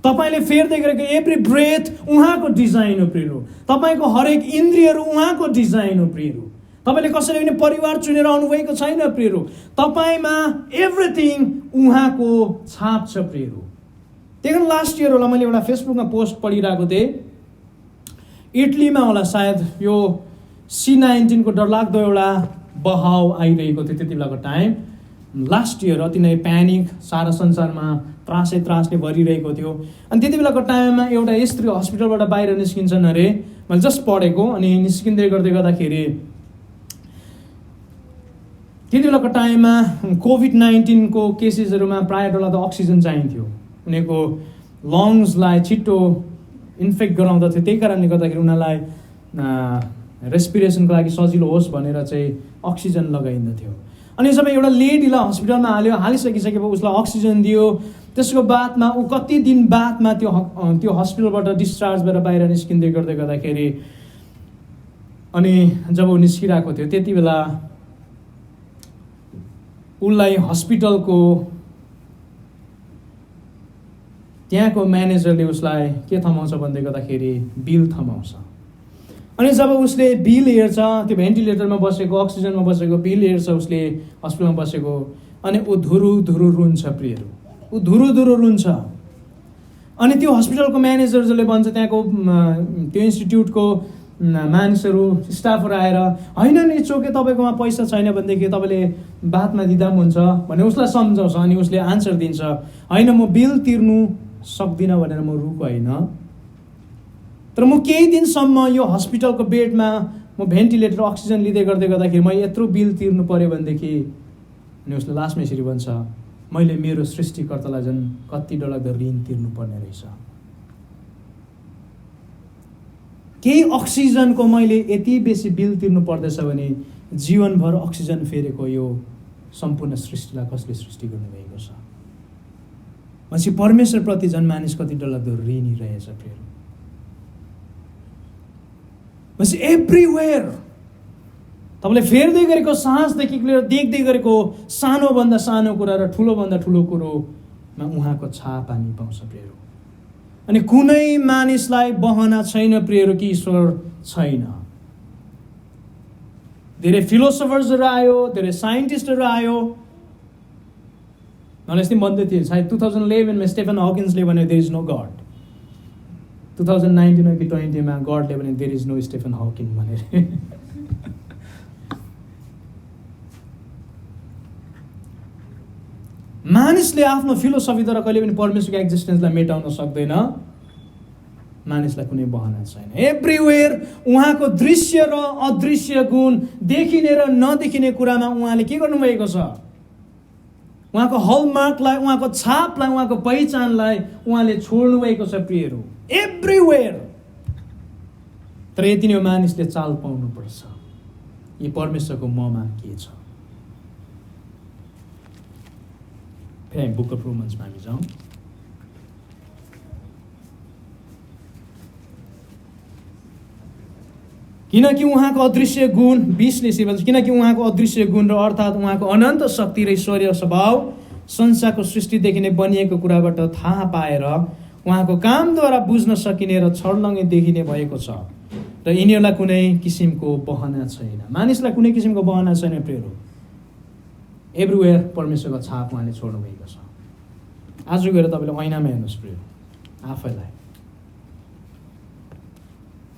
तपाईँले फेर्दै गरेको एभ्री ब्रेथ उहाँको डिजाइन हो प्रियहरू। तपाईँको हरेक इन्द्रियहरू उहाँको डिजाइन हो प्रियहरू। तपाईँले कसैले पनि परिवार चुनेर आउनुभएको छैन प्रियहरू। तपाईँमा एभ्रिथिङ उहाँको छाप छ प्रियहरू। त्यही कारण लास्ट इयर होला मैले एउटा फेसबुकमा पोस्ट पढिरहेको थिएँ, इटलीमा होला सायद यो C-19 को डरलाग्दो एउटा बहाव आइरहेको थियो त्यति बेलाको टाइम। लास्ट इयर अति नै प्यानिक, सारा संसारमा त्रासले भरिरहेको थियो। अनि त्यति बेलाको टाइममा एउटा स्त्री हस्पिटलबाट बाहिर निस्किन्छन् अरे, मैले जस्ट पढेको। अनि निस्किँदै गर्दाखेरि त्यति बेलाको टाइममा कोभिड-19 को केसेसहरूमा प्रायः डरलाग्दो अक्सिजन चाहिन्थ्यो, उनीहरूको लङ्सलाई छिट्टो इन्फेक्ट गराउँदथ्यो। त्यही कारणले गर्दाखेरि उनीहरूलाई रेस्पिरेसनको लागि सजिलो होस् भनेर चाहिँ अक्सिजन लगाइँदथ्यो। अनि जब एउटा लेडीलाई हस्पिटलमा हालिसकेपछि उसलाई अक्सिजन दियो, त्यसको बादमा ऊ कति दिन बादमा त्यो हस्पिटलबाट डिस्चार्ज भएर बाहिर निस्किँदै गर्दाखेरि अनि जब ऊ निस्किरहेको थियो त्यति बेला उसलाई हस्पिटलको त्यहाँको म्यानेजरले उसलाई के थमाउँछ भन्दै गर्दाखेरि बिल थमाउँछ। अनि जब उसले बिल हेर्छ, त्यो भेन्टिलेटरमा बसेको, अक्सिजनमा बसेको बिल हेर्छ, उसले हस्पिटलमा बसेको, अनि ऊ धुरु रुन्छ प्रियहरू, ऊ धुरु रुन्छ। अनि त्यो हस्पिटलको म्यानेजरले भन्छ, त्यहाँको त्यो इन्स्टिट्युटको मानिसहरू, स्टाफहरू आएर, होइन नि चोके तपाईँकोमा पैसा छैन भनेदेखि तपाईँले बादमा दिँदा पनि हुन्छ भने उसलाई सम्झाउँछ। अनि उसले आन्सर दिन्छ, होइन म बिल तिर्नु सक्दिनँ भनेर म रुको होइन, तर म केही दिनसम्म यो हस्पिटलको बेडमा म भेन्टिलेटर अक्सिजन लिँदै गर्दाखेरि म यत्रो बिल तिर्नु पऱ्यो भनेदेखि। अनि उसले लास्टमा यसरी भन्छ, मैले मेरो सृष्टिकर्तालाई झन् कति डरलाग्दो ऋण तिर्नुपर्ने रहेछ। केही अक्सिजनको मैले यति बेसी बिल तिर्नु पर्दैछ भने जीवनभर अक्सिजन फेरेको यो सम्पूर्ण सृष्टिलाई कसले सृष्टि गर्नुभएको छ। भनेपछि परमेश्वरप्रति झन् मानिस कति डरलाग्दो ऋणी रहेछ प्रियहरू। भनेपछि एभ्रिवेयर तपाईँले फेर्दै गरेको साहसदेखि लिएर देख्दै गरेको सानोभन्दा सानो कुरा र ठुलोभन्दा ठुलो कुरोमा उहाँको छाप हामी पाउँछ प्रियहरू। अनि कुनै मानिसलाई बहना छैन प्रियहरू कि ईश्वर छैन। धेरै फिलोसोफर्सहरू आयो, धेरै साइन्टिस्टहरू आयो। मलाई यस्तै भन्दै थिएँ, सायद 2011 मा स्टेफन हकिन्सले भने देयर इज नो गड। 2019 कि 20 मा गडले भने देयर इज नो स्टेफन हकिन भनेर। मानिसले आफ्नो फिलोसफीद्वारा कहिले पनि परमेश्वरको एक्जिस्टेन्सलाई मेटाउन सक्दैन। मानिसलाई कुनै बहाना छैन। एभ्रिवेयर उहाँको दृश्य र अदृश्य गुण, देखिने र नदेखिने कुरामा उहाँले के गर्नुभएको छ, उहाँको हलमार्कलाई, उहाँको छापलाई, उहाँको पहिचानलाई उहाँले छोड्नु भएको छ प्रियहरू। एभ्रिवेयर। तर यति नै मानिसले चाल पाउनुपर्छ, यो परमेश्वरको ममा के छ। फेरि बुक अफ रोमन्समा हामी जाउँ। किनकि उहाँको अदृश्य गुण 20 भन्छ, किनकि उहाँको अदृश्य गुण र अर्थात् उहाँको अनन्त शक्ति र ईश्वरीय स्वभाव संसारको सृष्टिदेखि नै बनिएको कुराबाट थाहा पाएर उहाँको कामद्वारा बुझ्न सकिने र छर्लङ्गै देखिने भएको छ र यिनीहरूलाई कुनै किसिमको बहना छैन। मानिसलाई कुनै किसिमको बहना छैन प्रियहरू। एभ्रिवेयर परमेश्वरको छाप उहाँले छोड्नु भएको छ। आज गएर तपाईँले ऐनामा हेर्नुहोस् प्रियहरू आफैलाई।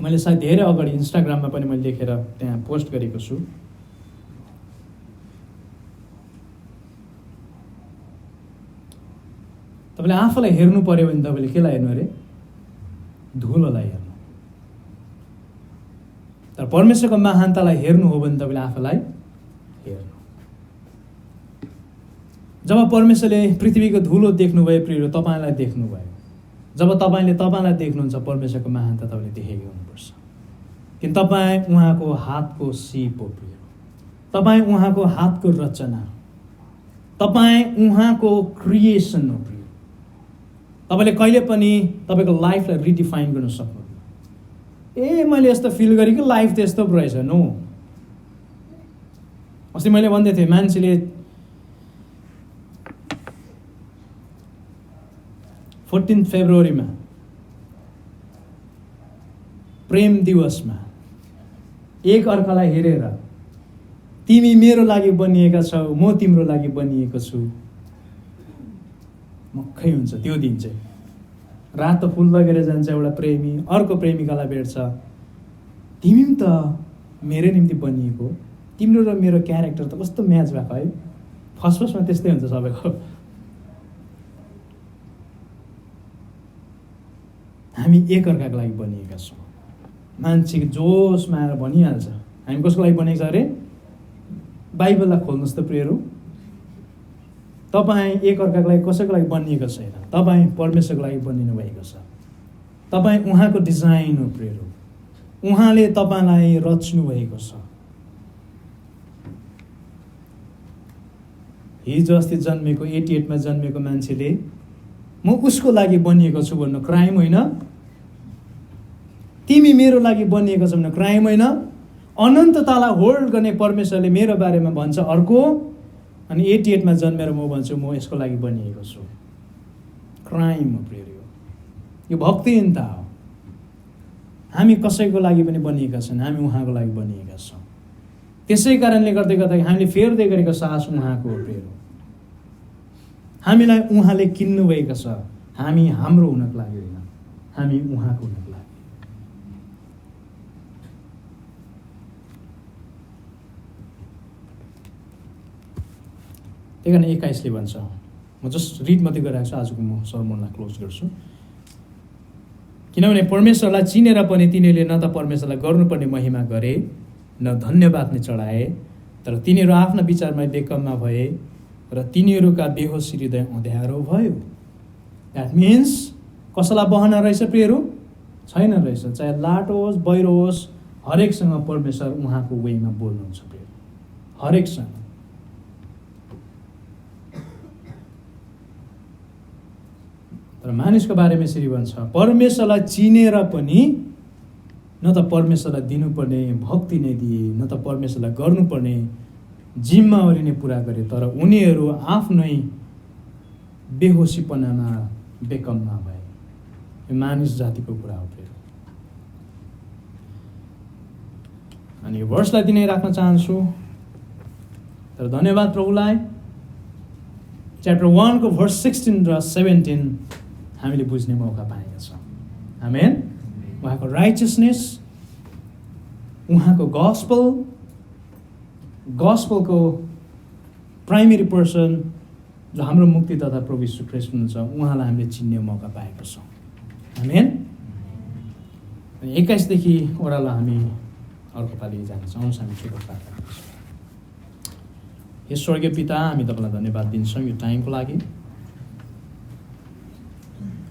मैले सायद धेरै अगाडि इन्स्टाग्राममा पनि मैले लेखेर त्यहाँ पोस्ट गरेको छु। तपाईँले आफूलाई हेर्नु पर्यो भने तपाईँले केलाई हेर्नु अरे? धुलोलाई हेर्नु। तर परमेश्वरको महानतालाई हेर्नु हो भने तपाईँले आफूलाई हेर्नु। जब परमेश्वरले पृथ्वीको धुलो देख्नुभयो प्रिय तपाईँलाई देख्नुभयो। जब तपाईँले तपाईँलाई देख्नुहुन्छ परमेश्वरको महानता तपाईँले देखेको हुनुपर्छ। किन तपाईँ उहाँको हातको सिप हो प्रिय। तपाईँ उहाँको हातको रचना, तपाईँ उहाँको क्रिएसन हो प्रिय। तपाईँले कहिले पनि तपाईँको लाइफलाई रिडिफाइन गर्न सक्नुहुन्न। ए मैले यस्तो फिल गरेँ कि लाइफ त यस्तो पो रहेछ। नो। अस्ति मैले भन्दै थिएँ मान्छेले 14 फेब्रुअरीमा प्रेम दिवसमा एक अर्कालाई हेरेर तिमी मेरो लागि बनिएका छौ, म तिम्रो लागि बनिएको छु, मक्खै हुन्छ। त्यो दिन चाहिँ रातो फुल लगेर जान्छ एउटा प्रेमी, अर्को प्रेमिकालाई भेट्छ। तिमी पनि त मेरै निम्ति बनिएको, तिम्रो र मेरो क्यारेक्टर त कस्तो म्याच भएको है। फर्स्टमा त्यस्तै हुन्छ सबैको। हामी एक अर्काको लागि बनिएका छौँ। मान्छेको जोसमा आएर भनिहाल्छ हामी कसको लागि बनेको छ अरे? बाइबललाई खोल्नुहोस् त प्रियहरू। तपाईँ एक अर्काको लागि कसैको लागि बनिएको छैन। तपाईँ परमेश्वरको लागि बनिनु भएको छ। तपाईँ उहाँको डिजाइन हो प्रियहरू। उहाँले तपाईँलाई रच्नु भएको छ। हिजो अस्ति जन्मेको 88 मा जन्मेको मान्छेले म उसको लागि बनिएको छु भन्नु क्राइम होइन? तिमी मेरो लागि बनिएको छ भन्नु क्राइम होइन? अनन्ततालाई होल्ड गर्ने परमेश्वरले मेरो बारेमा भन्छ अर्को, अनि 88 मा जन्मेर म भन्छु म यसको लागि बनिएको छु। क्राइम हो प्रियहरू, यो भक्तिहीनता हो। हामी कसैको लागि पनि बनिएका छौँ, हामी उहाँको लागि बनिएका छौँ। त्यसै कारणले गर्दै हामीले फेर्दै गरेको सास उहाँको हो प्रियहरू। हामीलाई उहाँले किन्नुभएको छ, हामी हाम्रो हुनको लागि होइन, हामी उहाँको हुनको लागि। त्यही कारण 21 ले भन्छ, म जस्ट रिड मात्रै गरिरहेको छु, आजको म सर्मनलाई क्लोज गर्छु। किनभने परमेश्वरलाई चिनेर पनि तिनीहरूले न त परमेश्वरलाई गर्नुपर्ने महिमा गरे, न धन्यवाद नै चढाए, तर तिनीहरू आफ्ना विचारमा बेकममा भए र तिनीहरूका बेहोसी हृदय अँध्यारो भयो। द्याट मिन्स कसैलाई बहना रहेछ प्रियहरू? छैन रहेछ। चाहे लाटो होस्, बहिरो होस्, हरेकसँग परमेश्वर उहाँको वेमा बोल्नुहुन्छ प्रियहरू, हरेकसँग। तर मानिसको बारेमा यसरी भन्छ, परमेश्वरलाई चिनेर पनि न त परमेश्वरलाई दिनुपर्ने भक्ति नै दिए, न त परमेश्वरलाई गर्नुपर्ने जिम्मावारी नै पुरा गरे, तर उनीहरू आफ्नै बेहोसीपनामा बेकममा भए। यो मानिस जातिको कुरा हो फेरि। अनि यो भर्सलाई दिनै राख्न चाहन्छु, तर धन्यवाद प्रभुलाई। च्याप्टर 1 को भर्स 16 र 17 हामीले बुझ्ने मौका पाएका छौँ। आमेन। उहाँको राइचियसनेस, उहाँको गस्पलको प्राइमेरी पर्सन जो हाम्रो मुक्तिदाता प्रभु यीशु ख्रीष्ट हुनुहुन्छ, उहाँलाई हामीले चिन्ने मौका पाएका छौँ। आमेन। 21 देखि ओह्रालो हामी अर्को पालि जान्छौँ। हामी के प्रार्थना गर्छौँ। हे स्वर्गीय पिता, हामी तपाईँलाई धन्यवाद दिन्छौँ यो टाइमको लागि।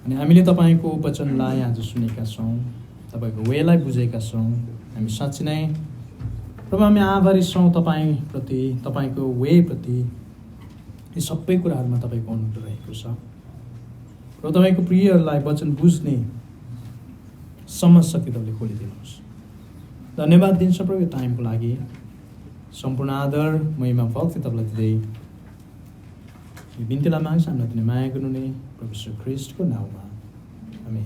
अनि हामीले तपाईँको वचनलाई आज सुनेका छौँ, तपाईँको वेलाई बुझेका छौँ। हामी साँच्चै नै प्रभु हामी आभारी छौँ तपाईँप्रति, तपाईँको वेप्रति। यी सबै कुराहरूमा तपाईँको अनुग्रह रहेको छ र तपाईँको प्रियहरूलाई वचन बुझ्ने समझ शक्ति तपाईँले खोलिदिनुहोस्। धन्यवाद दिन्छ प्रभु यो टाइमको लागि। सम्पूर्ण आदर, महिमा, भक्ति तपाईँलाई दिँदै यो बिन्तीलाई माग्छ, हामीलाई दिने माया गर्नु नै प्रभु श्री ख्रीष्टको नाउँमा। आमेन।